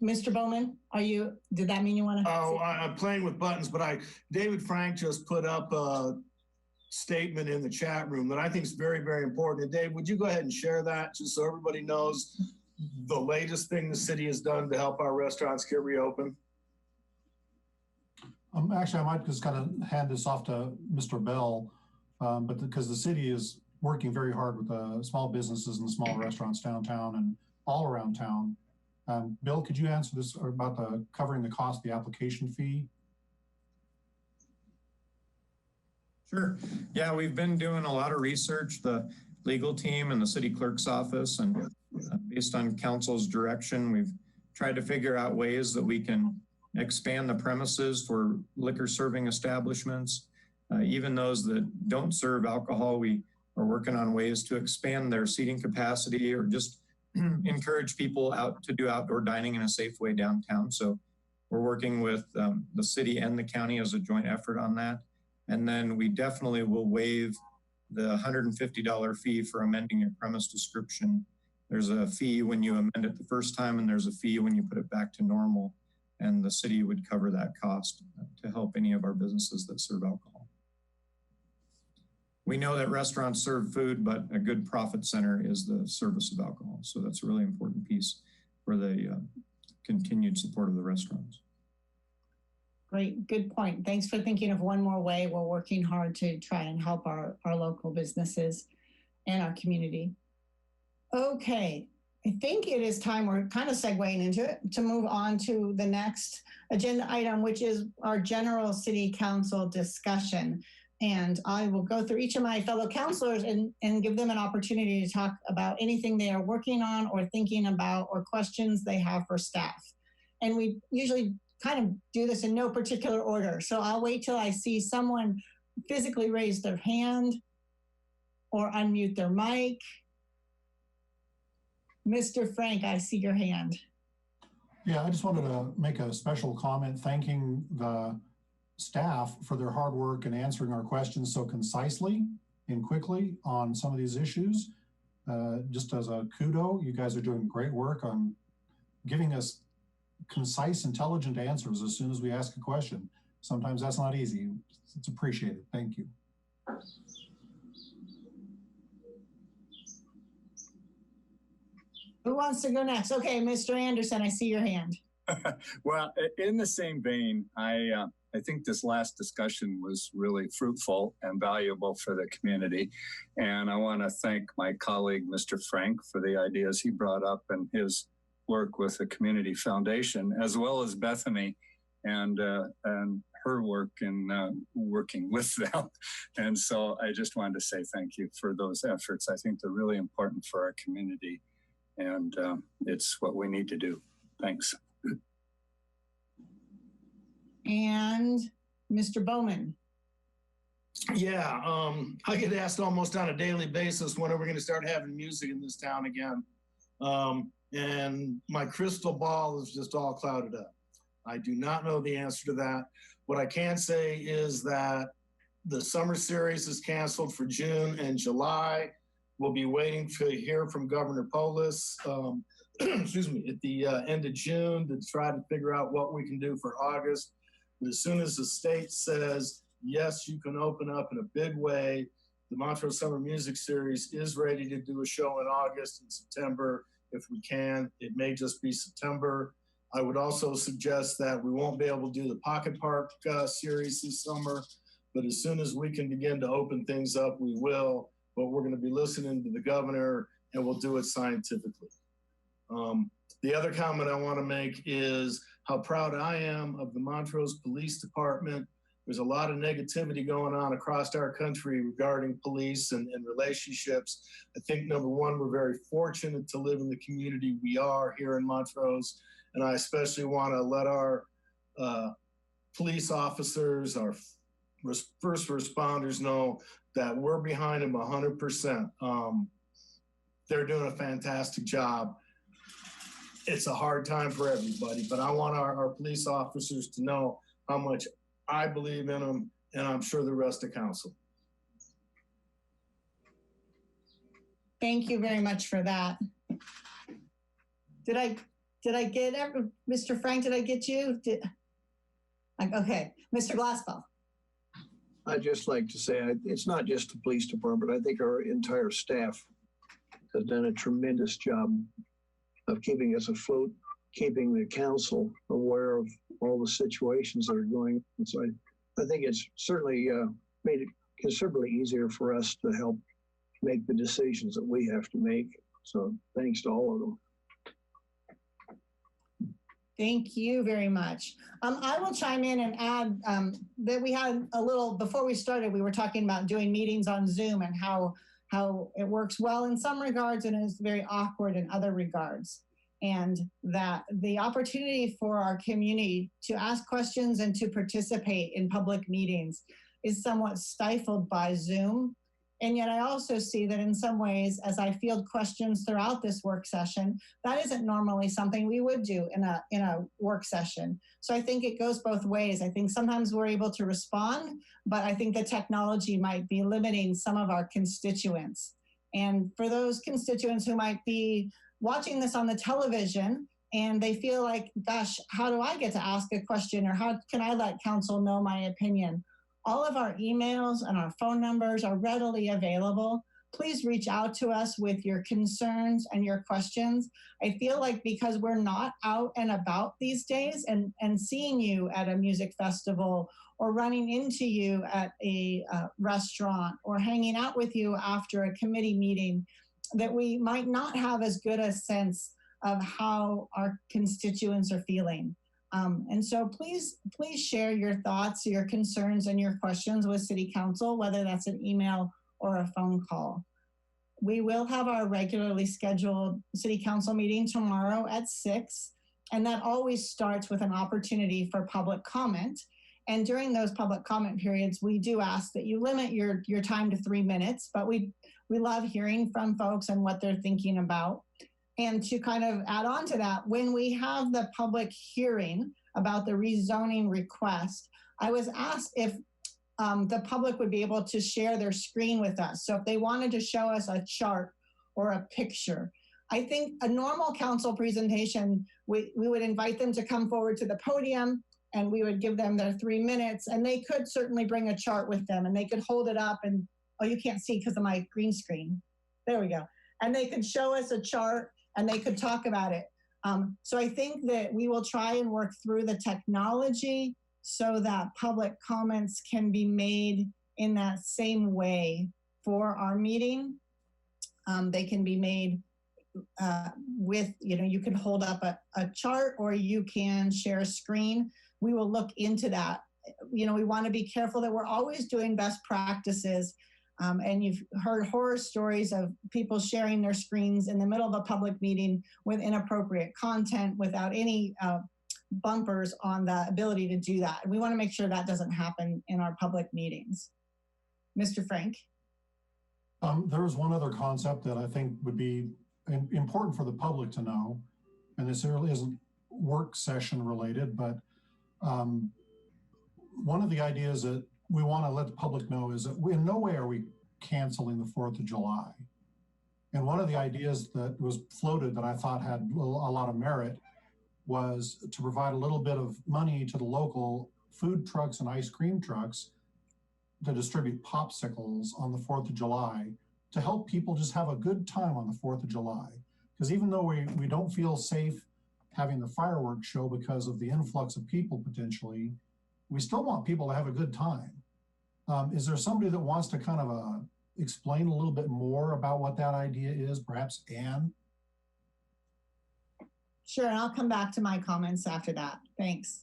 Mr. Bowman, did that mean you want to? Oh, I'm playing with buttons, but David Frank just put up a statement in the chat room that I think is very, very important. And Dave, would you go ahead and share that just so everybody knows the latest thing the city has done to help our restaurants get reopened? Actually, I might just kind of hand this off to Mr. Bell, but because the city is working very hard with the small businesses and the small restaurants downtown and all around town. Bill, could you answer this about covering the cost of the application fee? Sure. Yeah, we've been doing a lot of research, the legal team and the city clerk's office, and based on council's direction, we've tried to figure out ways that we can expand the premises for liquor serving establishments. Even those that don't serve alcohol, we are working on ways to expand their seating capacity or just encourage people out to do outdoor dining in a safe way downtown. So we're working with the city and the county as a joint effort on that. And then we definitely will waive the $150 fee for amending your premise description. There's a fee when you amend it the first time, and there's a fee when you put it back to normal. And the city would cover that cost to help any of our businesses that serve alcohol. We know that restaurants serve food, but a good profit center is the service of alcohol. So that's a really important piece for the continued support of the restaurants. Great, good point. Thanks for thinking of one more way. We're working hard to try and help our local businesses and our community. Okay, I think it is time, we're kind of segueing into it, to move on to the next agenda item, which is our general city council discussion. And I will go through each of my fellow councilors and give them an opportunity to talk about anything they are working on or thinking about or questions they have for staff. And we usually kind of do this in no particular order. So I'll wait till I see someone physically raise their hand or unmute their mic. Mr. Frank, I see your hand. Yeah, I just wanted to make a special comment thanking the staff for their hard work and answering our questions so concisely and quickly on some of these issues. Just as a kudo, you guys are doing great work on giving us concise, intelligent answers as soon as we ask a question. Sometimes that's not easy. It's appreciated. Thank you. Who wants to go next? Okay, Mr. Anderson, I see your hand. Well, in the same vein, I think this last discussion was really fruitful and valuable for the community. And I want to thank my colleague, Mr. Frank, for the ideas he brought up and his work with the Community Foundation, as well as Bethany and her work in working with them. And so I just wanted to say thank you for those efforts. I think they're really important for our community, and it's what we need to do. Thanks. And Mr. Bowman. Yeah, I get asked almost on a daily basis, when are we going to start having music in this town again? And my crystal ball is just all clouded up. I do not know the answer to that. What I can say is that the summer series is canceled for June and July. We'll be waiting to hear from Governor Polis, excuse me, at the end of June to try to figure out what we can do for August. But as soon as the state says, yes, you can open up in a big way, the Montrose Summer Music Series is ready to do a show in August and September if we can. It may just be September. I would also suggest that we won't be able to do the Pocket Park series this summer, but as soon as we can begin to open things up, we will. But we're going to be listening to the governor, and we'll do it scientifically. The other comment I want to make is how proud I am of the Montrose Police Department. There's a lot of negativity going on across our country regarding police and relationships. I think, number one, we're very fortunate to live in the community we are here in Montrose. And I especially want to let our police officers, our first responders know that we're behind them 100%. They're doing a fantastic job. It's a hard time for everybody, but I want our police officers to know how much I believe in them, and I'm sure the rest of council. Thank you very much for that. Did I get Mr. Frank? Did I get you? Okay, Mr. Glaspell. I'd just like to say, it's not just the police department. I think our entire staff has done a tremendous job of keeping us afloat, keeping the council aware of all the situations that are going on. So I think it's certainly made it considerably easier for us to help make the decisions that we have to make. So thanks to all of them. Thank you very much. I will chime in and add that we had a little, before we started, we were talking about doing meetings on Zoom and how it works well in some regards and is very awkward in other regards. And that the opportunity for our community to ask questions and to participate in public meetings is somewhat stifled by Zoom. And yet I also see that in some ways, as I field questions throughout this work session, that isn't normally something we would do in a work session. So I think it goes both ways. I think sometimes we're able to respond, but I think the technology might be limiting some of our constituents. And for those constituents who might be watching this on the television and they feel like, gosh, how do I get to ask a question, or how can I let council know my opinion? All of our emails and our phone numbers are readily available. Please reach out to us with your concerns and your questions. I feel like because we're not out and about these days and seeing you at a music festival or running into you at a restaurant or hanging out with you after a committee meeting, that we might not have as good a sense of how our constituents are feeling. And so please share your thoughts, your concerns, and your questions with City Council, whether that's an email or a phone call. We will have our regularly scheduled City Council meeting tomorrow at 6, and that always starts with an opportunity for public comment. And during those public comment periods, we do ask that you limit your time to 3 minutes, but we love hearing from folks and what they're thinking about. And to kind of add on to that, when we have the public hearing about the rezoning request, I was asked if the public would be able to share their screen with us. So if they wanted to show us a chart or a picture, I think a normal council presentation, we would invite them to come forward to the podium and we would give them their 3 minutes, and they could certainly bring a chart with them and they could hold it up and, oh, you can't see because of my green screen. There we go. And they could show us a chart and they could talk about it. So I think that we will try and work through the technology so that public comments can be made in that same way for our meeting. They can be made with, you can hold up a chart or you can share a screen. We will look into that. We want to be careful that we're always doing best practices. And you've heard horror stories of people sharing their screens in the middle of a public meeting with inappropriate content without any bumpers on the ability to do that. And we want to make sure that doesn't happen in our public meetings. Mr. Frank? There was one other concept that I think would be important for the public to know, and this really isn't work session related, but one of the ideas that we want to let the public know is that in no way are we canceling the 4th of July. And one of the ideas that was floated that I thought had a lot of merit was to provide a little bit of money to the local food trucks and ice cream trucks to distribute popsicles on the 4th of July to help people just have a good time on the 4th of July. Because even though we don't feel safe having the fireworks show because of the influx of people potentially, we still want people to have a good time. Is there somebody that wants to kind of explain a little bit more about what that idea is? Perhaps Anne? Sure, and I'll come back to my comments after that. Thanks.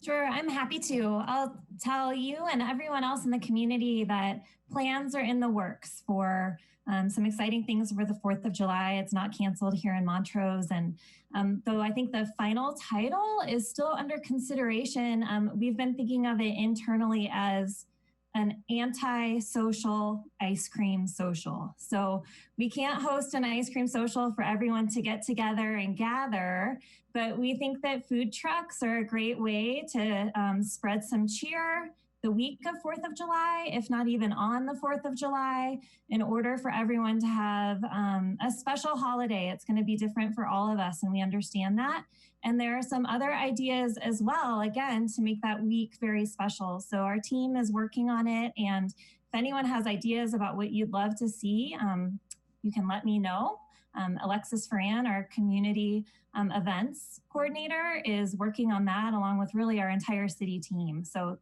Sure, I'm happy to. I'll tell you and everyone else in the community that plans are in the works for some exciting things for the 4th of July. It's not canceled here in Montrose. And though I think the final title is still under consideration, we've been thinking of it internally as an anti-social ice cream social. So we can't host an ice cream social for everyone to get together and gather, but we think that food trucks are a great way to spread some cheer the week of 4th of July, if not even on the 4th of July, in order for everyone to have a special holiday. It's going to be different for all of us, and we understand that. And there are some other ideas as well, again, to make that week very special. So our team is working on it, and if anyone has ideas about what you'd love to see, you can let me know. Alexis Ferran, our community events coordinator, is working on that along with really our entire city team. So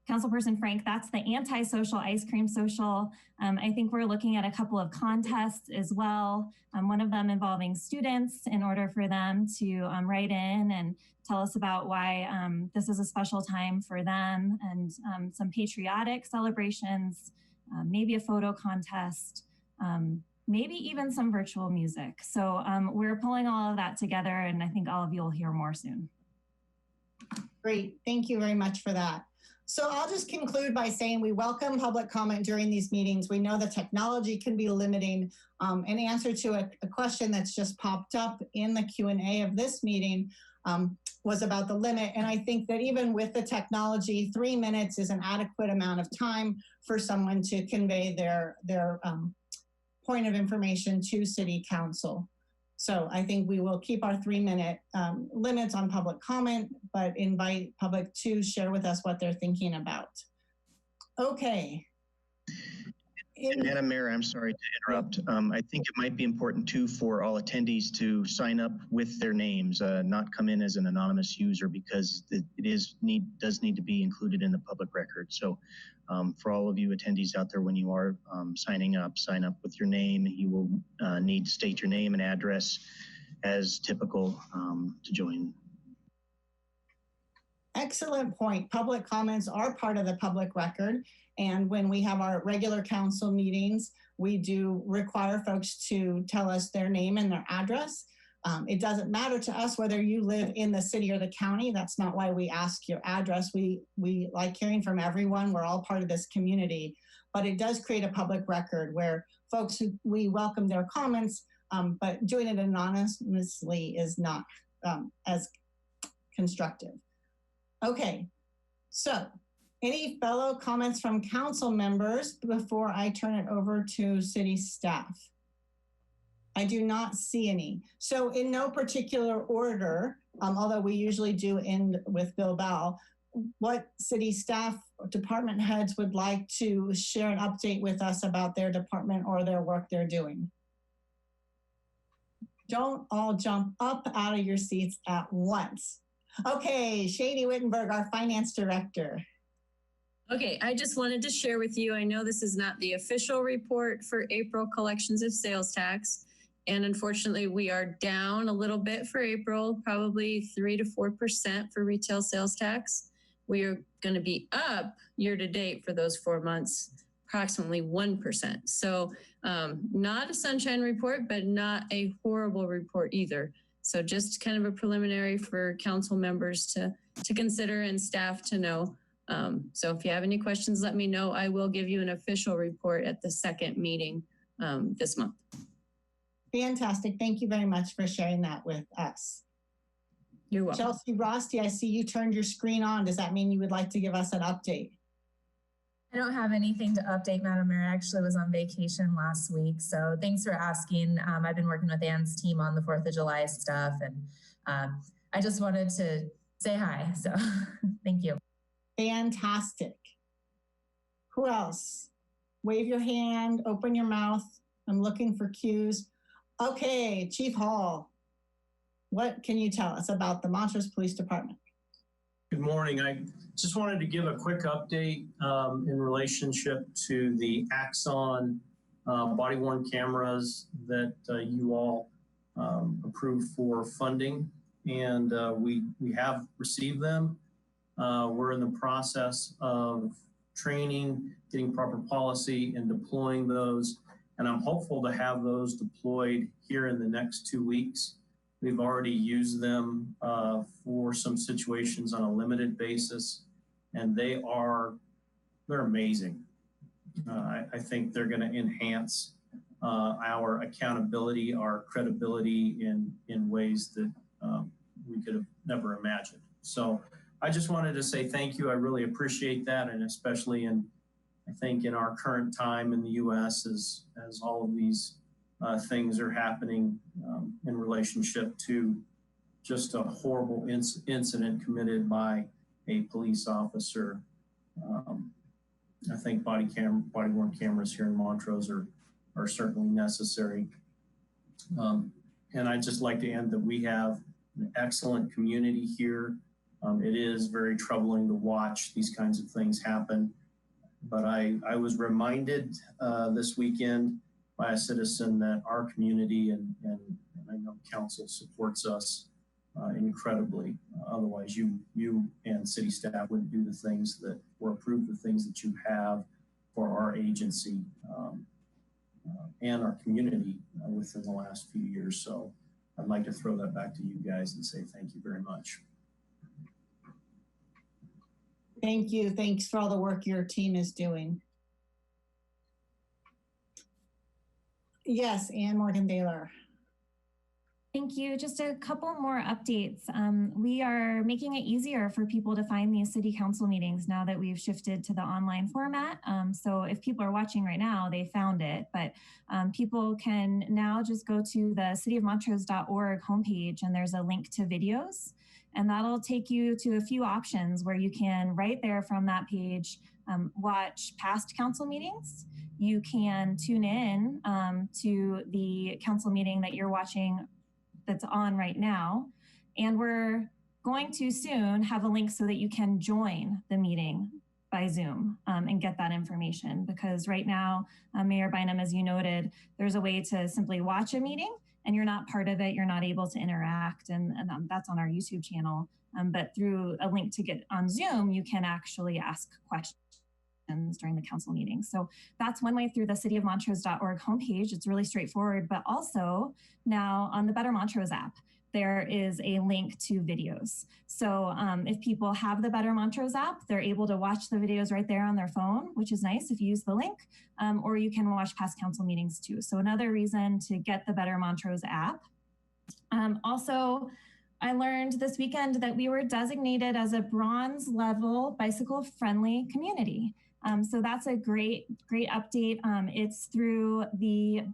Councilperson Frank, that's the anti-social ice cream social. I think we're looking at a couple of contests as well. One of them involving students in order for them to write in and tell us about why this is a special time for them, and some patriotic celebrations, maybe a photo contest, maybe even some virtual music. So we're pulling all of that together, and I think all of you will hear more soon. Great, thank you very much for that. So I'll just conclude by saying we welcome public comment during these meetings. We know the technology can be limiting. In answer to a question that's just popped up in the Q&A of this meeting was about the limit. And I think that even with the technology, 3 minutes is an adequate amount of time for someone to convey their point of information to City Council. So I think we will keep our 3-minute limits on public comment, but invite public to share with us what they're thinking about. Okay. Madam Mayor, I'm sorry to interrupt. I think it might be important too for all attendees to sign up with their names, not come in as an anonymous user, because it does need to be included in the public record. So for all of you attendees out there, when you are sign up with your name. You will need to state your name and address as typical to join. Excellent point. Public comments are part of the public record. And when we have our regular council meetings, we do require folks to tell us their name and their address. It doesn't matter to us whether you live in the city or the county. That's not why we ask your address. We like hearing from everyone. We're all part of this community. But it does create a public record where folks we welcome their comments, but doing it anonymously is not as constructive. Okay, so any fellow comments from council members before I turn it over to city staff? I do not see any. So in no particular order, although we usually do end with Bill Bell, what city staff department heads would like to share an update with us about their department or their work they're doing? Don't all jump up out of your seats at once. Okay, Shady Wittenberg, our finance director. Okay, I just wanted to share with you, I know this is not the official report for April collections of sales tax. And unfortunately, we are down a little bit for April, probably 3 to 4% for retail sales tax. We are going to be up year to date for those 4 months, approximately 1%. So not a sunshine report, but not a horrible report either. So just kind of a preliminary for council members to consider and staff to know. So if you have any questions, let me know. I will give you an official report at the second meeting this month. Fantastic. Thank you very much for sharing that with us. You're welcome. Chelsea Rosti, I see you turned your screen on. Does that mean you would like to give us an update? I don't have anything to update, Madam Mayor. I actually was on vacation last week, so thanks for asking. I've been working with Ann's team on the 4th of July stuff, and I just wanted to say hi, so thank you. Fantastic. Who else? Wave your hand, open your mouth. I'm looking for cues. Okay, Chief Hall, what can you tell us about the Montrose Police Department? Good morning. I just wanted to give a quick update in relationship to the Axon body-worn cameras that you all approved for funding, and we have received them. We're in the process of training, getting proper policy, and deploying those. And I'm hopeful to have those deployed here in the next 2 weeks. We've already used them for some situations on a limited basis, and they're amazing. I think they're going to enhance our accountability, our credibility in ways that we could have never imagined. So I just wanted to say thank you. I really appreciate that, and especially I think in our current time in the U.S. as all of these things are happening in relationship to just a horrible incident committed by a police officer. I think body-worn cameras here in Montrose are certainly necessary. And I'd just like to end that we have an excellent community here. It is very troubling to watch these kinds of things happen. But I was reminded this weekend by a citizen that our community and I know council supports us incredibly. Otherwise, you and city staff wouldn't do the things that or approve the things that you have for our agency and our community within the last few years. So I'd like to throw that back to you guys and say thank you very much. Thank you. Thanks for all the work your team is doing. Yes, Ann Morgenthaler. Thank you. Just a couple more updates. We are making it easier for people to find these city council meetings now that we've shifted to the online format. So if people are watching right now, they found it, but people can now just go to the cityofmontrose.org homepage and there's a link to videos. And that'll take you to a few options where you can right there from that page watch past council meetings. You can tune in to the council meeting that you're watching that's on right now. And we're going to soon have a link so that you can join the meeting by Zoom and get that information. Because right now, Mayor Bynum, as you noted, there's a way to simply watch a meeting and you're not part of it, you're not able to interact, and that's on our YouTube channel. But through a link to get on Zoom, you can actually ask questions during the council meeting. So that's one way through the cityofmontrose.org homepage. It's really straightforward, but also now on the Better Montrose app, there is a link to videos. So if people have the Better Montrose app, they're able to watch the videos right there on their phone, which is nice if you use the link, or you can watch past council meetings too. So another reason to get the Better Montrose app. Also, I learned this weekend that we were designated as a bronze level bicycle friendly community. So that's a great update. It's through the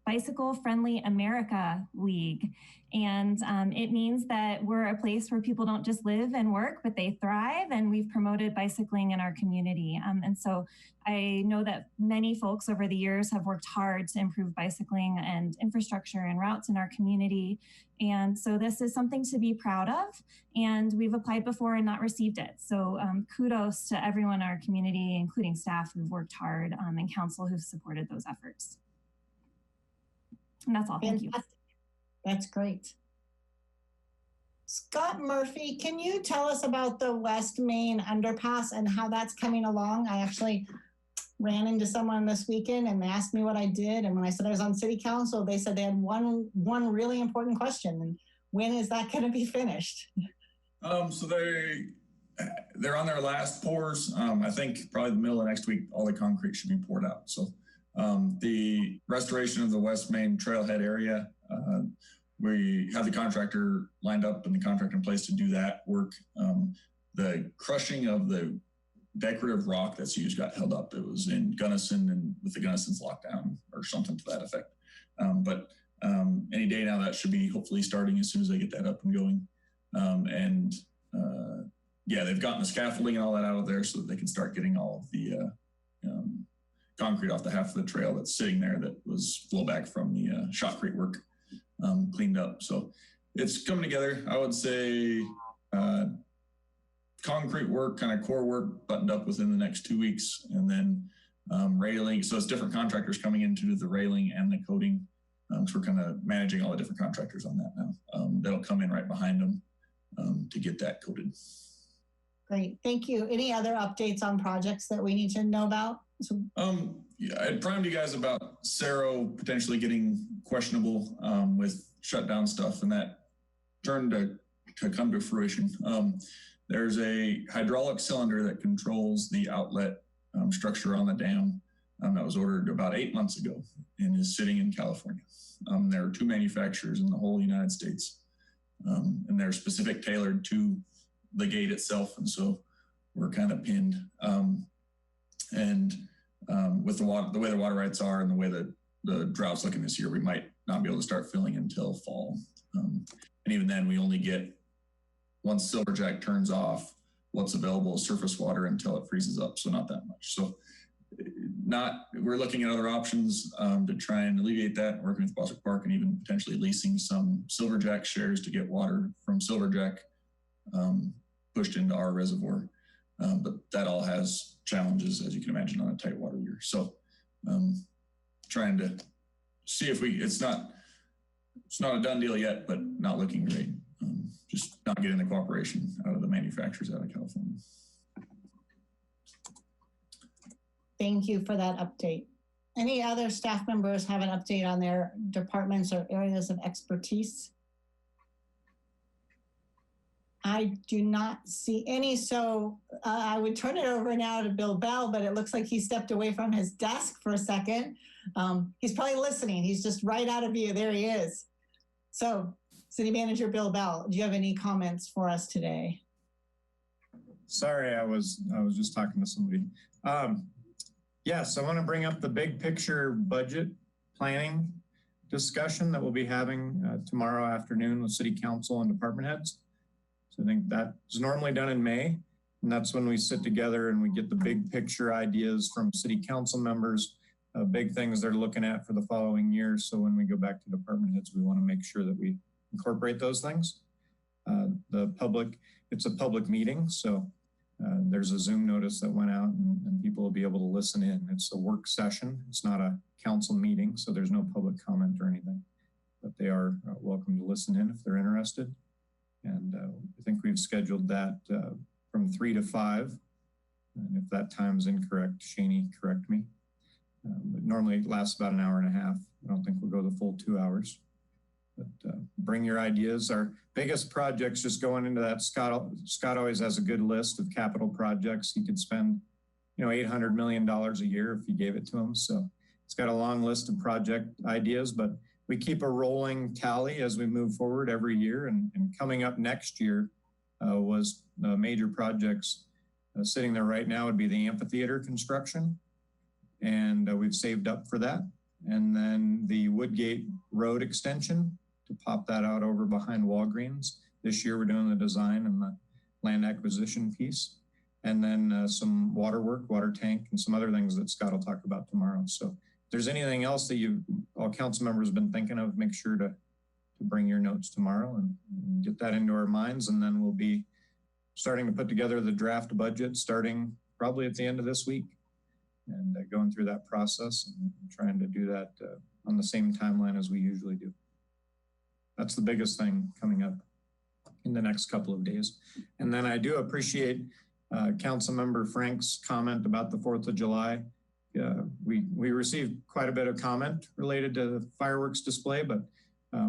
Bicycle Friendly America League. And it means that we're a place where people don't just live and work, but they thrive. And we've promoted bicycling in our community. And so I know that many folks over the years have worked hard to improve bicycling and infrastructure and routes in our community. And so this is something to be proud of. And we've applied before and not received it. So kudos to everyone in our community, including staff who've worked hard and council who've supported those efforts. And that's all. Thank you. That's great. Scott Murphy, can you tell us about the West Main underpass and how that's coming along? I actually ran into someone this weekend and they asked me what I did. And when I said I was on city council, they said they had one really important question. And when is that going to be finished? So they're on their last pours. I think probably the middle of next week, all the concrete should be poured out. So the restoration of the West Main trailhead area, we have the contractor lined up and the contractor in place to do that work. The crushing of the decorative rock that's used got held up. It was in Gunnison and with the Gunnison's lockdown or something to that effect. But any day now that should be hopefully starting as soon as they get that up and going. Yeah, they've gotten the scaffolding and all that out of there so that they can start getting all of the concrete off the half of the trail that's sitting there that was flowback from the shotcrete work cleaned up. So it's coming together. I would say concrete work, kind of core work buttoned up within the next 2 weeks, and then railing. So it's different contractors coming in to do the railing and the coating. So we're kind of managing all the different contractors on that now. That'll come in right behind them to get that coated. Great, thank you. Any other updates on projects that we need to know about? Yeah, I primed you guys about Cerro potentially getting questionable with shutdown stuff, and that turned to come to fruition. There's a hydraulic cylinder that controls the outlet structure on the dam that was ordered about 8 months ago and is sitting in California. There are 2 manufacturers in the whole United States, and they're specific tailored to the gate itself, and so we're kind of pinned. With the way the water rights are and the way that the drought's looking this year, we might not be able to start filling until fall. And even then, we only get, once Silverjack turns off, what's available is surface water until it freezes up, so not that much. So we're looking at other options to try and alleviate that, working with Boswick Park and even potentially leasing some Silverjack shares to get water from Silverjack pushed into our reservoir. But that all has challenges, as you can imagine, on a tight water year. So trying to see if it's not a done deal yet, but not looking great. Just not getting the cooperation out of the manufacturers out of California. Thank you for that update. Any other staff members have an update on their departments or areas of expertise? I do not see any, so I would turn it over now to Bill Bell, but it looks like he stepped away from his desk for a second. He's probably listening. He's just right out of view. There he is. So, City Manager Bill Bell, do you have any comments for us today? Sorry, I was just talking to somebody. Yes, I want to bring up the big picture budget planning discussion that we'll be having tomorrow afternoon with City Council and department heads. So I think that's normally done in May, and that's when we sit together and we get the big picture ideas from City Council members, big things they're looking at for the following year. So when we go back to department heads, we want to make sure that we incorporate those things. It's a public meeting, so there's a Zoom notice that went out and people will be able to listen in. It's a work session. It's not a council meeting, so there's no public comment or anything, but they are welcome to listen in if they're interested. And I think we've scheduled that from 3 to 5. And if that time's incorrect, Shani, correct me. But normally it lasts about an hour and a half. I don't think we'll go the full 2 hours. But bring your ideas. Our biggest projects, just going into that, Scott always has a good list of capital projects. He could spend, $800 million a year if you gave it to him. So it's got a long list of project ideas, but we keep a rolling tally as we move forward every year, and coming up next year was major projects sitting there right now would be the amphitheater construction, and we've saved up for that. And then the Woodgate Road extension to pop that out over behind Walgreens. This year we're doing the design and the land acquisition piece. And then some water work, water tank, and some other things that Scott will talk about tomorrow. So if there's anything else that all council members have been thinking of, make sure to bring your notes tomorrow and get that into our minds. And then we'll be starting to put together the draft budget starting probably at the end of this week, and going through that process and trying to do that on the same timeline as we usually do. That's the biggest thing coming up in the next couple of days. And then I do appreciate Councilmember Frank's comment about the 4th of July. We received quite a bit of comment related to the fireworks display, but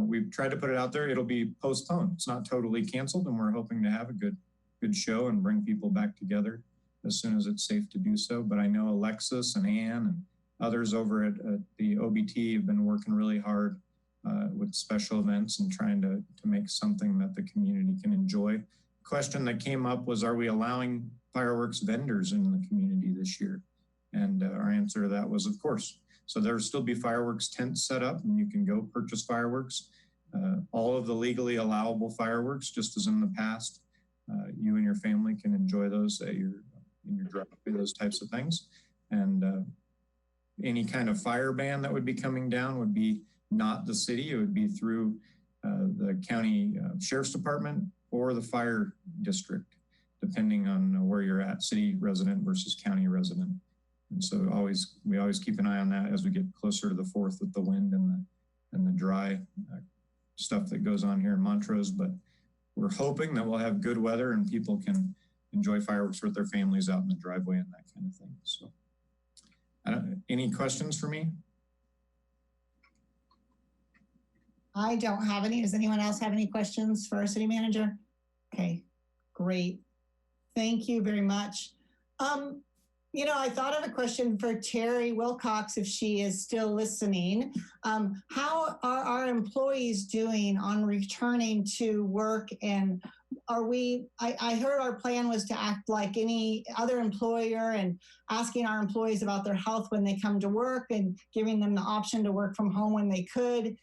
we've tried to put it out there. It'll be postponed. It's not totally canceled, and we're hoping to have a good show and bring people back together as soon as it's safe to do so. But I know Alexis and Ann and others over at the OBT have been working really hard with special events and trying to make something that the community can enjoy. Question that came up was, are we allowing fireworks vendors in the community this year? And our answer to that was, of course. So there will still be fireworks tents set up, and you can go purchase fireworks. All of the legally allowable fireworks, just as in the past, you and your family can enjoy those in your driveway, those types of things. And any kind of fire ban that would be coming down would be not the city. It would be through the county sheriff's department or the fire district, depending on where you're at, city resident versus county resident. And so we always keep an eye on that as we get closer to the 4th with the wind and the dry stuff that goes on here in Montrose. But we're hoping that we'll have good weather and people can enjoy fireworks with their families out in the driveway and that kind of thing. So any questions for me? I don't have any. Does anyone else have any questions for our city manager? Okay, great. Thank you very much. You know, I thought of a question for Terry Wilcox, if she is still listening. How are our employees doing on returning to work? And I heard our plan was to act like any other employer and asking our employees about their health when they come to work and giving them the option to work from home when they could.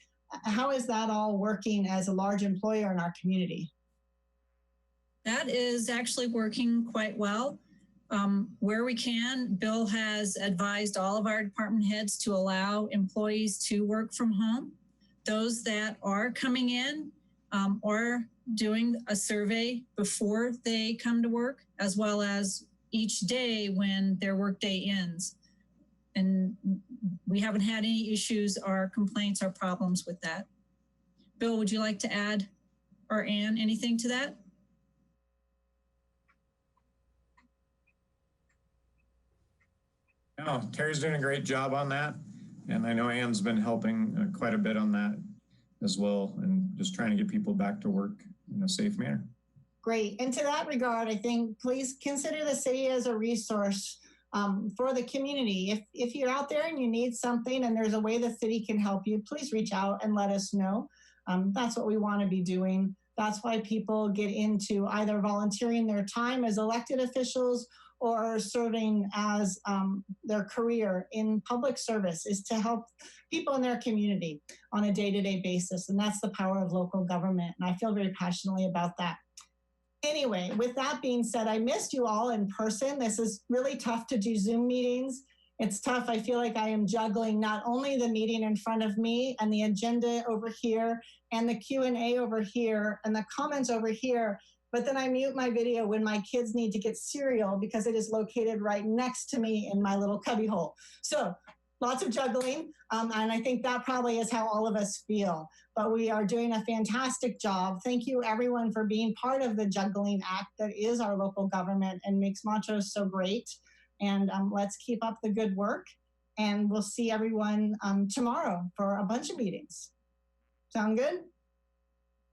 How is that all working as a large employer in our community? That is actually working quite well. Where we can, Bill has advised all of our department heads to allow employees to work from home. Those that are coming in are doing a survey before they come to work, as well as each day when their workday ends. And we haven't had any issues or complaints or problems with that. Bill, would you like to add, or Ann, anything to that? No, Terry's doing a great job on that. And I know Ann's been helping quite a bit on that as well, and just trying to get people back to work in a safe manner. Great. And to that regard, I think please consider the city as a resource for the community. If you're out there and you need something and there's a way the city can help you, please reach out and let us know. That's what we want to be doing. That's why people get into either volunteering their time as elected officials or serving as their career in public service, is to help people in their community on a day-to-day basis. And that's the power of local government. And I feel very passionately about that. Anyway, with that being said, I missed you all in person. This is really tough to do Zoom meetings. It's tough. I feel like I am juggling not only the meeting in front of me and the agenda over here and the Q&A over here and the comments over here, but then I mute my video when my kids need to get cereal because it is located right next to me in my little cubby hole. So lots of juggling. And I think that probably is how all of us feel. But we are doing a fantastic job. Thank you, everyone, for being part of the juggling act that is our local government and makes Montrose so great. And let's keep up the good work. And we'll see everyone tomorrow for a bunch of meetings. Sound good?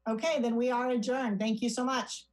Okay, then we are adjourned. Thank you so much.